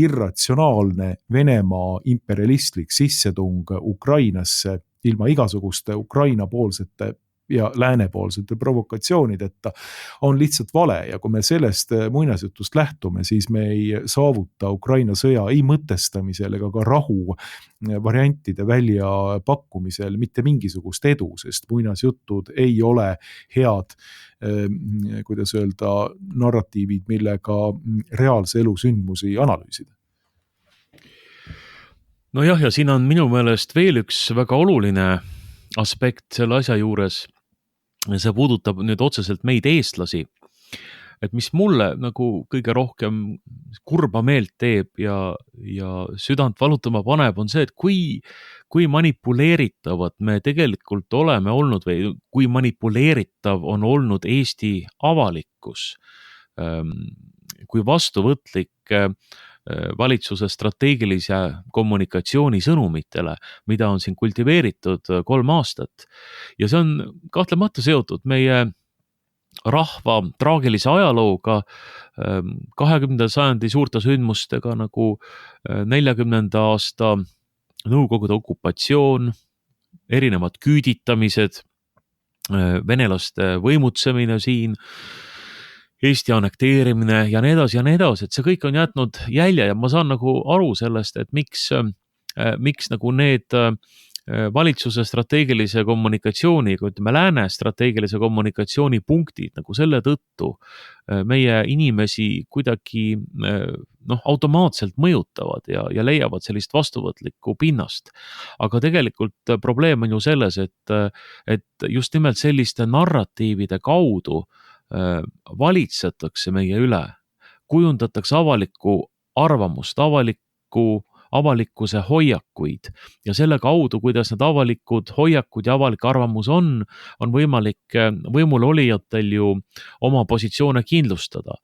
irratsionaalne Venemaa imperialistlik sissetung Ukrainasse ilma igasuguste Ukraina-poolsete ja läänepoolsete provokatsioonideta on lihtsalt vale ja kui me sellest muinasjutust lähtume, siis me ei saavuta Ukraina sõja ei mõtestamisel ega ka rahu variantide välja pakkumisel mitte mingisugust edu, sest muinasjutud ei ole head, kuidas öelda, narratiivid, millega reaalse elu sündmusi analüüsida. Nojah, ja siin on minu meelest veel üks väga oluline aspekt selle asja juures. See puudutab nüüd otseselt meid eestlasi. et mis mulle nagu kõige rohkem kurba meelt teeb ja südant valutama paneb, on see, et kui manipuleeritavad me tegelikult oleme olnud või kui manipuleeritav on olnud Eesti avalikkus, kui vastuvõtlik valitsuse strateegilise kommunikatsiooni sõnumitele, mida on siin kultiveeritud 3 aastat. Ja see on kahtlemata seotud meie rahva traagilise ajalooga, 20. sajandi suurte sündmustega nagu 40. aasta Nõukogude okupatsioon, erinevad küüditamised, venelaste võimutsemine siin, Eesti annekteerimine ja nii edasi, et see kõik on jätnud jälje ja ma saan nagu aru sellest, et miks nagu need valitsuse strateegilise kommunikatsiooniga, ütleme lääne strateegilise kommunikatsiooni punktid nagu selle tõttu meie inimesi kuidagi automaatselt mõjutavad ja leiavad sellist vastuvõtlikku pinnast. Aga tegelikult probleem on ju selles, et just nimelt selliste narratiivide kaudu valitsetakse meie üle, kujundatakse avalikku arvamust, avalikkuse hoiakuid ja selle kaudu, kuidas need avalikud hoiakud ja avalik arvamus on võimalik võimul olijatel ju oma positsioone kindlustada.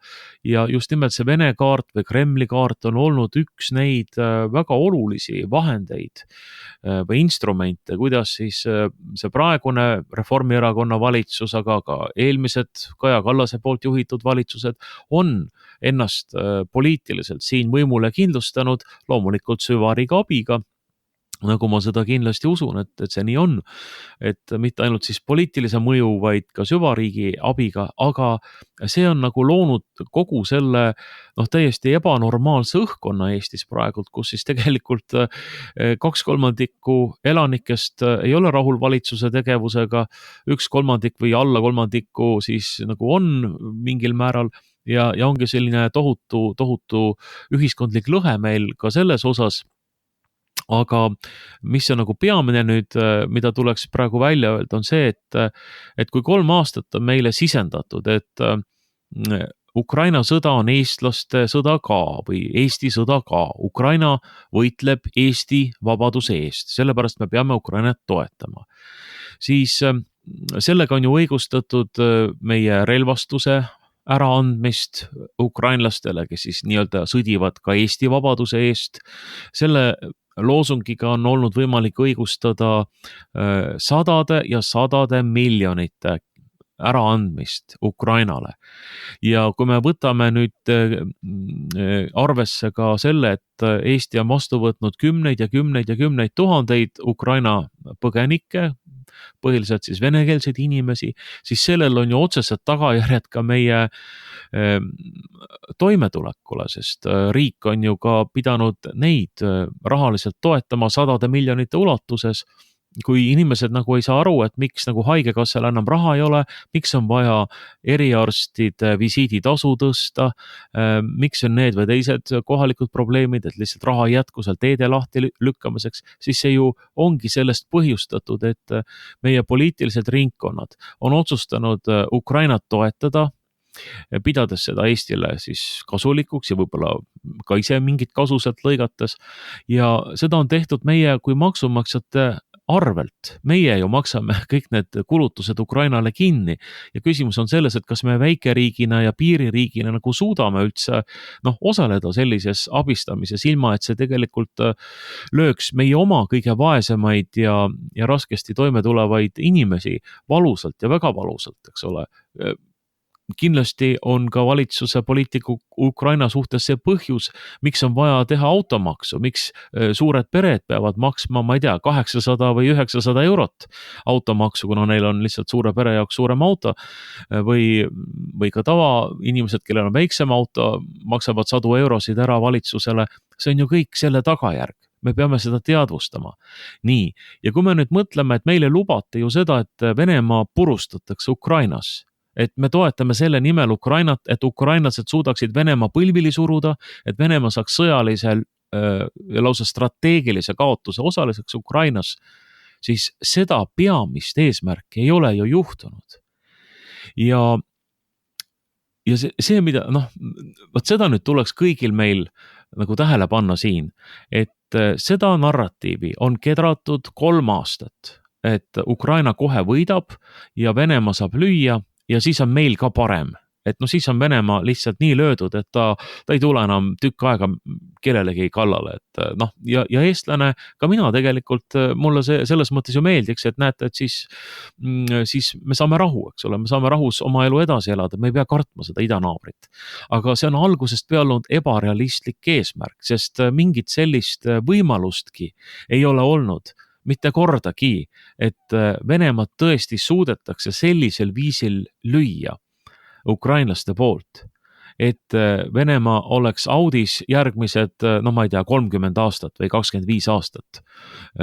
Ja just nimelt see Vene kaart või Kremli kaart on olnud üks neid väga olulisi vahendeid või instrumente, kuidas siis see praegune Reformierakonna valitsus, aga ka eelmised Kaja Kallase poolt juhitud valitsused on ennast poliitiliselt siin võimule kindlustanud, loomulikult süvariigi abiga, nagu ma seda kindlasti usun, et see nii on, et mitte ainult siis poliitilise mõju, vaid ka süvariigi abiga, aga see on nagu loonud kogu selle täiesti ebanormaalse õhkkonna Eestis praegult, kus siis tegelikult 2/3 elanikest ei ole rahul valitsuse tegevusega, 1/3 või alla 1/3 siis nagu on mingil määral ja ongi selline tohutu ühiskondlik lõhe meil ka selles osas. Aga mis on nagu peamine nüüd, mida tuleks praegu välja öelda, on see, et kui 3 aastat on meile sisendatud, et Ukraina sõda on eestlaste sõda ka või Eesti sõda ka. Ukraina võitleb Eesti vabaduse eest, sellepärast me peame Ukrainat toetama. Siis sellega on ju õigustatud meie relvastuse äraandmist ukrainlastele, kes siis nii-öelda sõdivad ka Eesti vabaduse eest. Selle loosungiga on olnud võimalik õigustada sadade ja sadade miljonite äraandmist Ukrainale. Ja kui me võtame nüüd arvesse ka selle, et Eesti on vastu võtnud kümneid ja kümneid ja kümneid tuhandeid Ukraina põgenikke, põhiliselt siis venekeelseid inimesi, siis sellel on ju otsesed tagajärjed ka meie toimetulekule, sest riik on ju ka pidanud neid rahaliselt toetama sadade miljonite ulatuses. Kui inimesed nagu ei saa aru, et miks nagu haigekassal enam raha ei ole, miks on vaja eriarstide visiiditasu tõsta, miks on need või teised kohalikud probleemid, et lihtsalt raha ei jätku seal teede lahti lükkamiseks, siis see ju ongi sellest põhjustatud, et meie poliitilised ringkonnad on otsustanud Ukrainat toetada, pidades seda Eestile siis kasulikuks ja võib-olla ka ise mingit kasu sealt lõigates. Ja seda on tehtud meie kui maksumaksjate arvelt. Meie ju maksame kõik need kulutused Ukrainale kinni ja küsimus on selles, et kas me väikeriigina ja piiririigina nagu suudame üldse osaleda sellises abistamises, ilma et see tegelikult lööks meie oma kõige vaesemaid ja raskesti toime tulevaid inimesi valusalt ja väga valusalt, eks ole. Kindlasti on ka valitsuse poliitiku Ukraina suhtes see põhjus, miks on vaja teha automaksu, miks suured pered peavad maksma, ma ei tea, 800 või 900 eurot automaksu, kuna neil on lihtsalt suure pere jaoks suurem auto või ka tavainimesed, kellel on väiksem auto, maksavad sadu eurosid ära valitsusele. See on ju kõik selle tagajärg. Me peame seda teadvustama. Nii, ja kui me nüüd mõtleme, et meile lubati ju seda, et Venemaa purustatakse Ukrainas, et me toetame selle nimel Ukrainat, et ukrainlased suudaksid Venemaa põlvili suruda, et Venemaa saaks sõjalisel ja lausa strateegilise kaotuse osaliseks Ukrainas, siis seda peamist eesmärki ei ole ju juhtunud. Ja ja see, mida vot seda nüüd tuleks kõigil meil nagu tähele panna siin, et seda narratiivi on kedratud 3 aastat, et Ukraina kohe võidab ja Venemaa saab lüüa ja siis on meil ka parem. Et siis on Venemaa lihtsalt nii löödud, et ta ei tule enam tükk aega kellelegi kallale, et ja eestlane, ka mina tegelikult, mulle see selles mõttes ju meeldiks, et näete, et siis me saame rahu, eks ole, me saame rahus oma elu edasi elada, me ei pea kartma seda idanaabrit. Aga see on algusest peale olnud ebarealistlik eesmärk, sest mingit sellist võimalustki ei ole olnud mitte kordagi, et Venemaad tõesti suudetakse sellisel viisil lüüa ukrainlaste poolt, et Venemaa oleks audis järgmised, ma ei tea, 30 aastat või 25 aastat,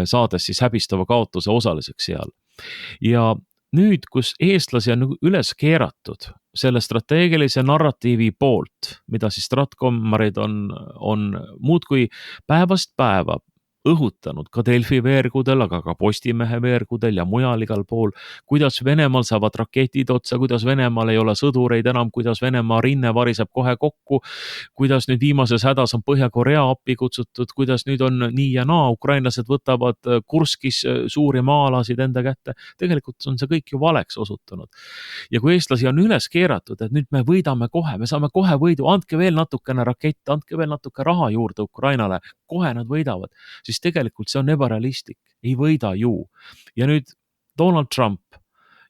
saades siis häbistava kaotuse osaliseks seal. Ja nüüd, kus eestlasi on üles keeratud selle strateegilise narratiivi poolt, mida siis stratkommarid on muudkui päevast päeva õhutanud ka Delfi veergudel, aga ka Postimehe veergudel ja mujal igal pool, kuidas Venemaal saavad raketid otsa, kuidas Venemaal ei ole sõdureid enam, kuidas Venemaa rinne variseb kohe kokku, kuidas nüüd viimases hädas on Põhja-Korea appi kutsutud, kuidas nüüd on nii ja naa, ukrainlased võtavad Kurskis suuri maa-alasid enda kätte. Tegelikult on see kõik ju valeks osutunud. Ja kui eestlasi on üles keeratud, et nüüd me võidame kohe, me saame kohe võidu, andke veel natukene rakette, andke veel natuke raha juurde Ukrainale, kohe nad võidavad, siis tegelikult see on ebarealistlik, ei võida ju. Ja nüüd Donald Trump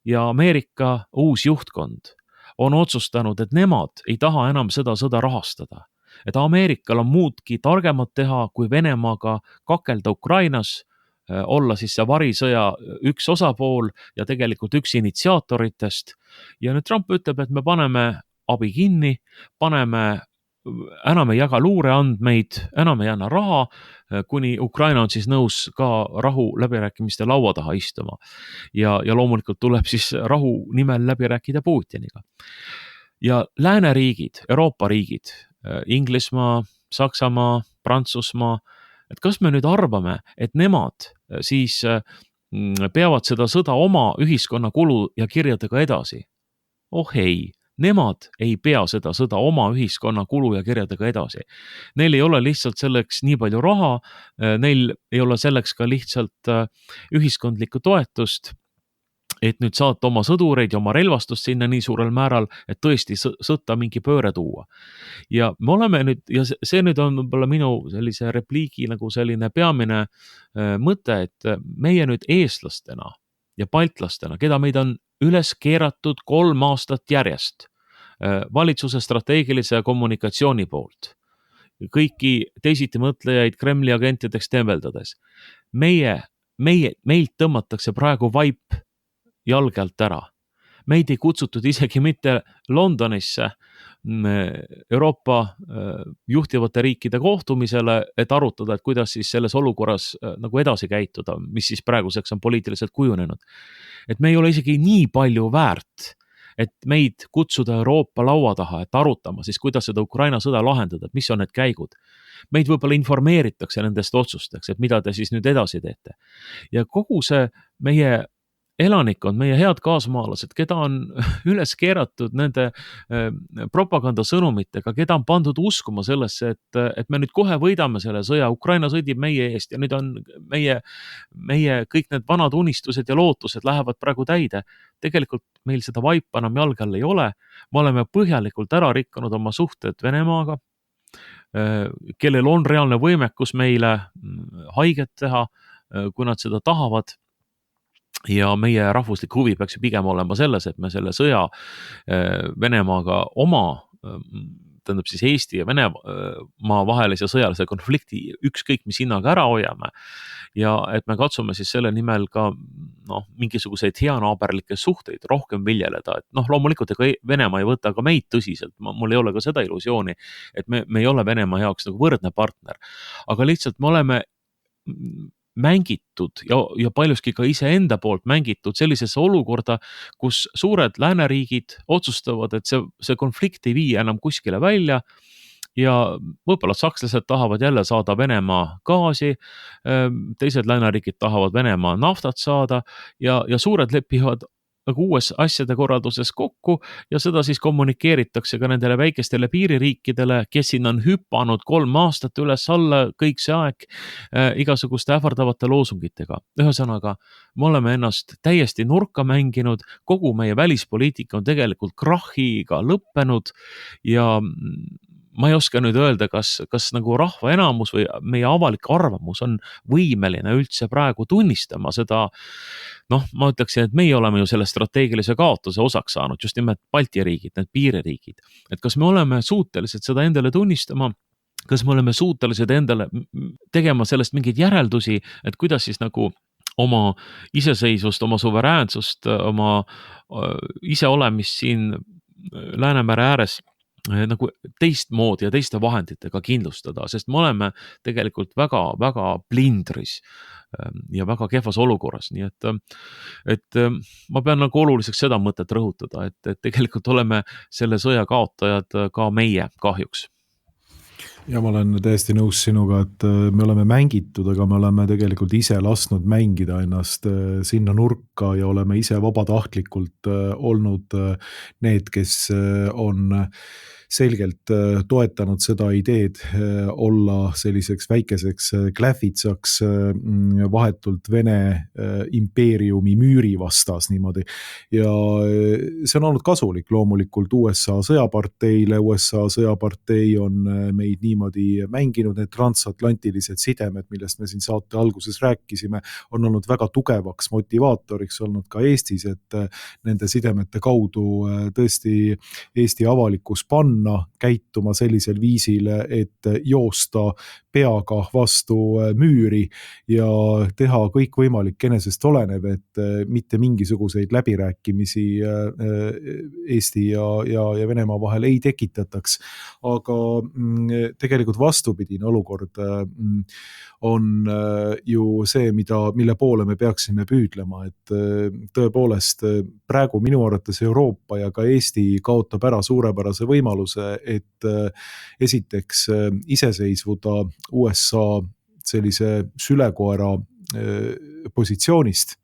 ja Ameerika uus juhtkond on otsustanud, et nemad ei taha enam seda sõda rahastada. Et Ameerikal on muudki targemat teha, kui Venemaaga kakelda Ukrainas, olla siis see varisõja üks osapool ja tegelikult üks initsiaatoritest. Ja nüüd Trump ütleb, et me paneme abi kinni, enam ei jaga luureandmeid, enam ei anna raha, kuni Ukraina on siis nõus ka rahu läbirääkimiste laua taha istuma. Ja loomulikult tuleb siis rahu nimel läbi rääkida Putiniga. Ja lääneriigid, Euroopa riigid, Inglismaa, Saksamaa, Prantsusmaa, et kas me nüüd arvame, et nemad siis peavad seda sõda oma ühiskonna kulu ja kirjadega edasi? Oh ei. Nemad ei pea seda sõda oma ühiskonna kulu ja kirjadega edasi. Neil ei ole lihtsalt selleks nii palju raha, neil ei ole selleks ka lihtsalt ühiskondlikku toetust, et nüüd saata oma sõdureid ja oma relvastust sinna nii suurel määral, et tõesti sõtta mingi pööre tuua. Ja me oleme nüüd, ja see nüüd on võib-olla minu sellise repliigi nagu selline peamine mõte, et meie nüüd eestlastena ja baltlastena, keda meid on üles keeratud 3 aastat järjest valitsuse strateegilise kommunikatsiooni poolt, kõiki teisiti mõtlejaid Kremli agentideks tembeldades. Meilt tõmmatakse praegu vaip jalge alt ära. Meid ei kutsutud isegi mitte Londonisse Euroopa juhtivate riikide kohtumisele, et arutada, et kuidas siis selles olukorras nagu edasi käituda, mis siis praeguseks on poliitiliselt kujunenud. Et me ei ole isegi nii palju väärt, et meid kutsuda Euroopa laua taha, et arutama siis, kuidas seda Ukraina sõda lahendada, et mis on need käigud. Meid võib-olla informeeritakse nendest otsusteks, et mida te siis nüüd edasi teete. Ja kogu see meie elanikkond, meie head kaasmaalased, keda on üles keeratud nende propagandasõnumitega, keda on pandud uskuma sellesse, et me nüüd kohe võidame selle sõja, Ukraina sõdib meie eest ja nüüd on meie kõik need vanad unistused ja lootused lähevad praegu täide. Tegelikult meil seda vaipa enam jalge all ei ole. Me oleme põhjalikult ära rikkunud oma suhted Venemaaga, kellel on reaalne võimekus meile haiget teha, kui nad seda tahavad. Ja meie rahvuslik huvi peaks ju pigem olema selles, et me selle sõja Venemaaga tähendab siis Eesti ja Venemaa vahelise sõjalise konflikti ükskõik mis hinnaga ära hoiame. Ja et me katsume siis selle nimel ka mingisuguseid heanaaberlikke suhteid rohkem viljeleda. Et loomulikult ega Venemaa ei võta ka meid tõsiselt, mul ei ole ka seda illusiooni, et me ei ole Venemaa jaoks nagu võrdne partner. Aga lihtsalt me oleme mängitud ja paljuski ka iseenda poolt mängitud sellisesse olukorda, kus suured lääneriigid otsustavad, et see konflikt ei vii enam kuskile välja ja võib-olla sakslased tahavad jälle saada Venemaa gaasi, teised lääneriigid tahavad Venemaa naftat saada ja suured lepivad nagu uues asjade korralduses kokku ja seda siis kommunikeeritakse ka nendele väikestele piiririikidele, kes siin on hüpanud 3 aastat üles-alla kõik see aeg igasuguste ähvardavate loosungitega. Ühesõnaga, me oleme ennast täiesti nurka mänginud, kogu meie välispoliitika on tegelikult krahhiga lõppenud ja ma ei oska nüüd öelda, kas nagu rahva enamus või meie avalik arvamus on võimeline üldse praegu tunnistama seda. Ma ütleksin, et meie oleme ju selle strateegilise kaotuse osaks saanud, just nimelt Balti riigid, need piiririigid. Et kas me oleme suutelised seda endale tunnistama, kas me oleme suutelised endale tegema sellest mingeid järeldusi, et kuidas siis nagu oma iseseisvust, oma suveräänsust, oma iseolemist siin Läänemere ääres nagu teistmoodi ja teiste vahenditega kindlustada, sest me oleme tegelikult väga plindris ja väga kehvas olukorras, nii et ma pean nagu oluliseks seda mõtet rõhutada, et tegelikult oleme selle sõja kaotajad ka meie kahjuks. Ja ma olen täiesti nõus sinuga, et me oleme mängitud, aga me oleme tegelikult ise lasknud mängida ennast sinna nurka ja oleme ise vabatahtlikult olnud need, kes on selgelt toetanud seda ideed olla selliseks väikeseks klähvitsaks vahetult Vene impeeriumi müüri vastas niimoodi. Ja see on olnud kasulik loomulikult USA sõjaparteile. USA sõjapartei on meid niimoodi mänginud, need transatlantilised sidemed, millest me siin saate alguses rääkisime, on olnud väga tugevaks motivaatoriks olnud ka Eestis, et nende sidemete kaudu tõesti Eesti avalikkus panna käituma sellisel viisil, et joosta peaga vastu müüri ja teha kõik võimalik enesest olenev, et mitte mingisuguseid läbirääkimisi Eesti ja Venemaa vahel ei tekitataks. Aga tegelikult vastupidine olukord on ju see, mille poole me peaksime püüdlema, et tõepoolest praegu minu arvates Euroopa ja ka Eesti kaotab ära suurepärase võimaluse, et esiteks iseseisvuda USA sellise sülekoera positsioonist,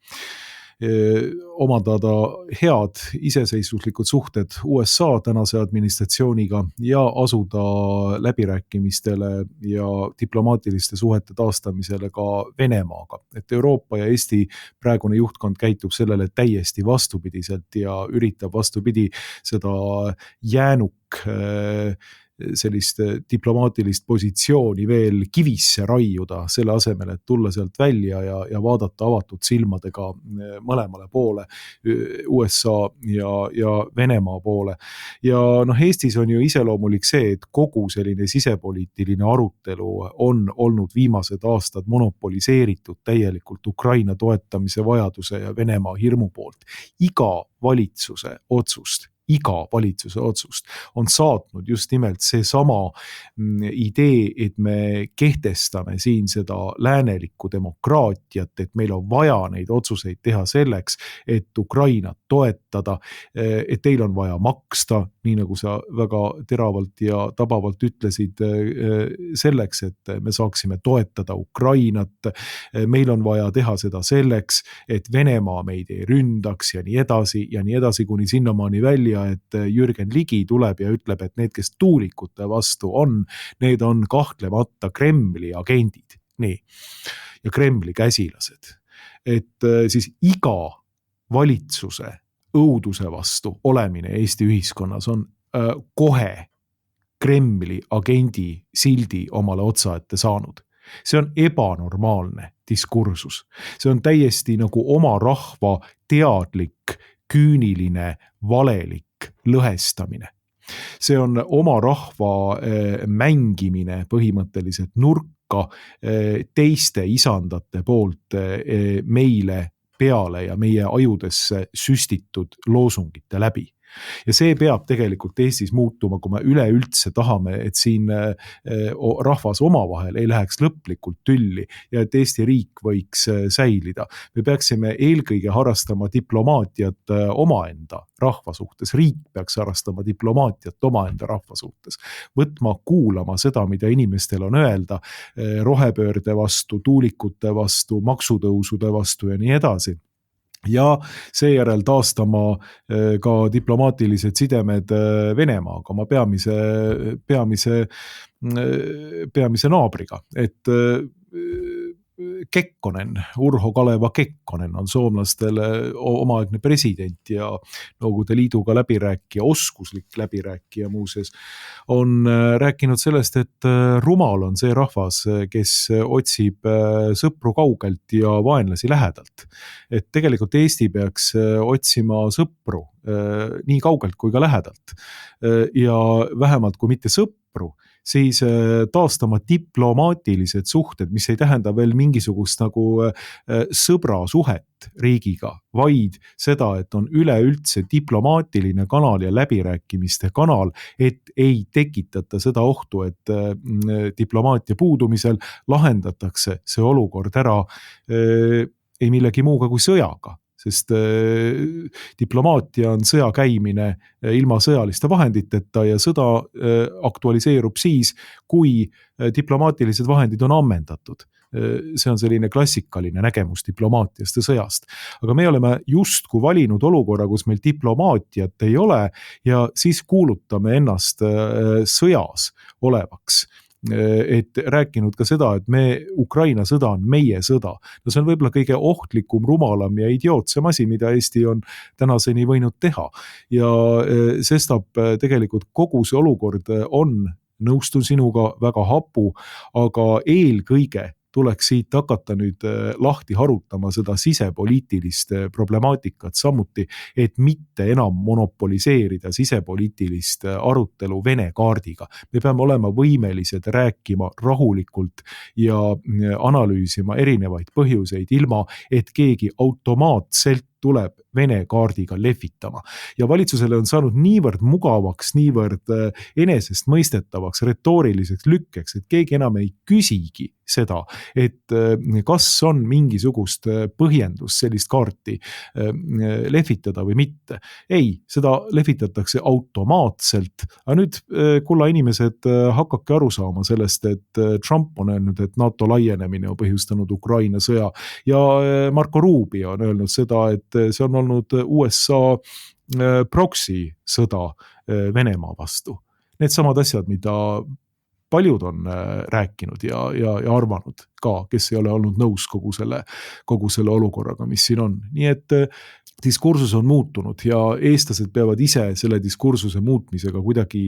omandada head iseseisvuslikud suhted USA tänase administratsiooniga ja asuda läbirääkimistele ja diplomaatiliste suhete taastamisele ka Venemaaga. Et Euroopa ja Eesti praegune juhtkond käitub sellele täiesti vastupidiselt ja üritab vastupidi seda jäänuk sellist diplomaatilist positsiooni veel kivisse raiuda, selle asemel, et tulla sealt välja ja vaadata avatud silmadega mõlemale poole, USA ja Venemaa poole. Ja Eestis on ju iseloomulik see, et kogu selline sisepoliitiline arutelu on olnud viimased aastad monopoliseeritud täielikult Ukraina toetamise vajaduse ja Venemaa hirmu poolt. Iga valitsuse otsust on saatnud just nimelt see sama idee, et me kehtestame siin seda läänelikku demokraatiat, et meil on vaja neid otsuseid teha selleks, et Ukrainat toetada, et teil on vaja maksta, nii nagu sa väga teravalt ja tabavalt ütlesid, selleks, et me saaksime toetada Ukrainat. Meil on vaja teha seda selleks, et Venemaa meid ei ründaks ja nii edasi, kuni sinnamaani välja, et Jürgen Ligi tuleb ja ütleb, et need, kes tuulikute vastu on, need on kahtlemata Kremli agendid. Nii. Ja Kremli käsilased. Et siis iga valitsuse õuduse vastu olemine Eesti ühiskonnas on kohe Kremli agendi sildi omale otsa ette saanud. See on ebanormaalne diskursus. See on täiesti nagu oma rahva teadlik, küüniline, valelik lõhestamine. See on oma rahva mängimine põhimõtteliselt nurka teiste isandate poolt meile peale ja meie ajudesse süstitud loosungite läbi. Ja see peab tegelikult Eestis muutuma, kui me üleüldse tahame, et siin rahvas omavahel ei läheks lõplikult tülli ja et Eesti riik võiks säilida. Me peaksime eelkõige harrastama diplomaatiat omaenda rahva suhtes. Riik peaks harrastama diplomaatiat omaenda rahva suhtes. Võtma kuulama seda, mida inimestel on öelda rohepöörde vastu, tuulikute vastu, maksutõusude vastu ja nii edasi. ja seejärel taastama ka diplomaatilised sidemed Venemaaga, oma peamise naabriga, et Kekkonen, Urho Kaleva Kekkonen on soomlastele omaaegne president ja Nõukogude Liiduga läbirääkija, oskuslik läbirääkija muuseas, on rääkinud sellest, et rumal on see rahvas, kes otsib sõpru kaugelt ja vaenlasi lähedalt. Et tegelikult Eesti peaks otsima sõpru nii kaugelt kui ka lähedalt ja vähemalt kui mitte sõpru, siis taastama diplomaatilised suhted, mis ei tähenda veel mingisugust nagu sõbrasuhet riigiga, vaid seda, et on üleüldse diplomaatiline kanal ja läbirääkimiste kanal, et ei tekitata seda ohtu, et diplomaatia puudumisel lahendatakse see olukord ära ei millegi muuga kui sõjaga. Sest diplomaatia on sõja käimine ilma sõjaliste vahenditeta ja sõda aktualiseerub siis, kui diplomaatilised vahendid on ammendatud. See on selline klassikaline nägemus diplomaatiast ja sõjast. Aga me oleme justkui valinud olukorra, kus meil diplomaatiat ei ole ja siis kuulutame ennast sõjas olevaks. Et rääkinud ka seda, et Ukraina sõda on meie sõda. No see on võib-olla kõige ohtlikum, rumalam ja idiootsem asi, mida Eesti on tänaseni võinud teha. Ja sestap tegelikult kogu see olukord on, nõustun sinuga, väga hapu, aga eelkõige tuleks siit hakata nüüd lahti harutama seda sisepoliitilist problemaatikat samuti, et mitte enam monopoliseerida sisepoliitilist arutelu Vene kaardiga. Me peame olema võimelised rääkima rahulikult ja analüüsima erinevaid põhjuseid ilma, et keegi automaatselt tuleb Vene kaardiga lehvitama. Ja valitsusele on saanud niivõrd mugavaks, niivõrd enesest mõistetavaks, retooriliseks lükkeks, et keegi enam ei küsigi seda, et kas on mingisugust põhjendust sellist kaarti lehvitada või mitte. Ei, seda lehvitatakse automaatselt. Aga nüüd, kulla inimesed, hakake aru saama sellest, et Trump on öelnud, et NATO laienemine on põhjustanud Ukraina sõja ja Marco Rubio on öelnud seda, et see on olnud USA proxy sõda Venemaa vastu. Need samad asjad, mida paljud on rääkinud ja arvanud ka, kes ei ole olnud nõus kogu selle olukorraga, mis siin on. Nii et diskursus on muutunud ja eestlased peavad ise selle diskursuse muutmisega kuidagi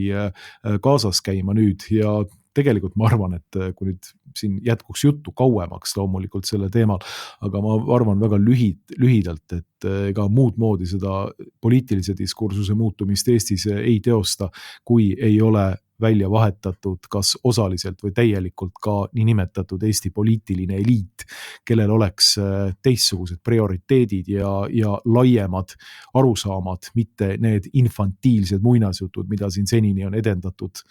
kaasas käima nüüd ja tegelikult ma arvan, et kui nüüd siin jätkuks juttu kauemaks loomulikult selle teemal, aga ma arvan väga lühidalt, et ega muud moodi seda poliitilise diskursuse muutumist Eestis ei teosta, kui ei ole välja vahetatud kas osaliselt või täielikult ka niinimetatud Eesti poliitiline eliit, kellel oleks teistsugused prioriteedid ja laiemad arusaamad, mitte need infantiilsed muinasjutud, mida siin senini on edendatud.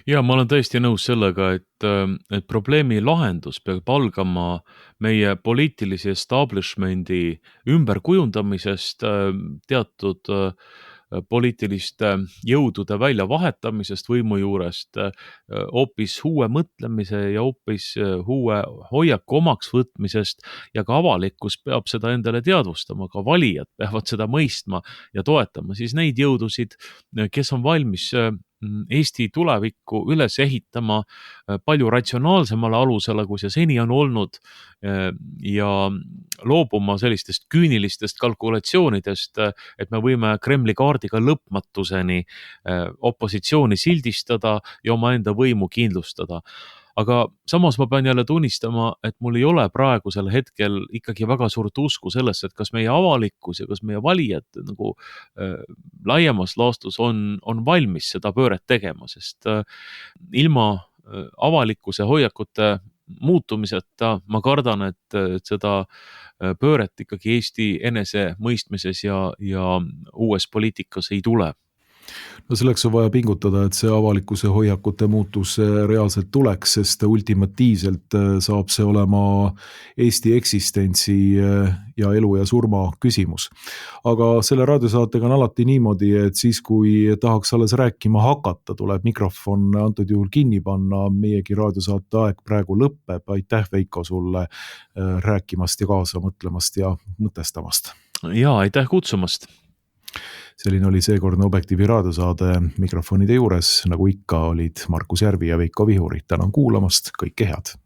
Ja ma olen tõesti nõus sellega, et probleemi lahendus peab algama meie poliitilise establishmendi ümberkujundamisest, teatud poliitiliste jõudude väljavahetamisest võimu juurest, hoopis uue mõtlemise ja hoopis uue hoiaku omaks võtmisest ja ka avalikkus peab seda endale teadvustama, ka valijad peavad seda mõistma ja toetama siis neid jõudusid, kes on valmis Eesti tulevikku üles ehitama palju ratsionaalsemale alusele, kui see seni on olnud ja loobuma sellistest küünilistest kalkulatsioonidest, et me võime Kremli kaardiga lõpmatuseni opositsiooni sildistada ja omaenda võimu kindlustada. Aga samas ma pean jälle tunnistama, et mul ei ole praegusel hetkel ikkagi väga suurt usku sellesse, et kas meie avalikkus ja kas meie valijad nagu laiemas laastus on valmis seda pööret tegema, sest ilma avalikkuse hoiakute muutumiseta ma kardan, et seda pööret ikkagi Eesti enese mõistmises ja uues poliitikas ei tule. No selleks on vaja pingutada, et see avalikkuse hoiakute muutus reaalselt tuleks, sest ultimatiivselt saab see olema Eesti eksistentsi ja elu ja surma küsimus. Aga selle raadiosaatega on alati niimoodi, et siis kui tahaks alles rääkima hakata, tuleb mikrofon antud juhul kinni panna, meiegi raadiosaate aeg praegu lõpeb. Aitäh, Veiko, sulle rääkimast ja kaasa mõtlemast ja mõtestamast. Ja, aitäh kutsumast! Selline oli seekordne Objektiivi raadiosaade. Mikrofonide juures, nagu ikka, olid Markus Järvi ja Veiko Vihuri. Tänan kuulamast, kõike head!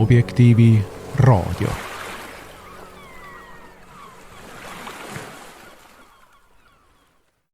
Objektiivi raadio.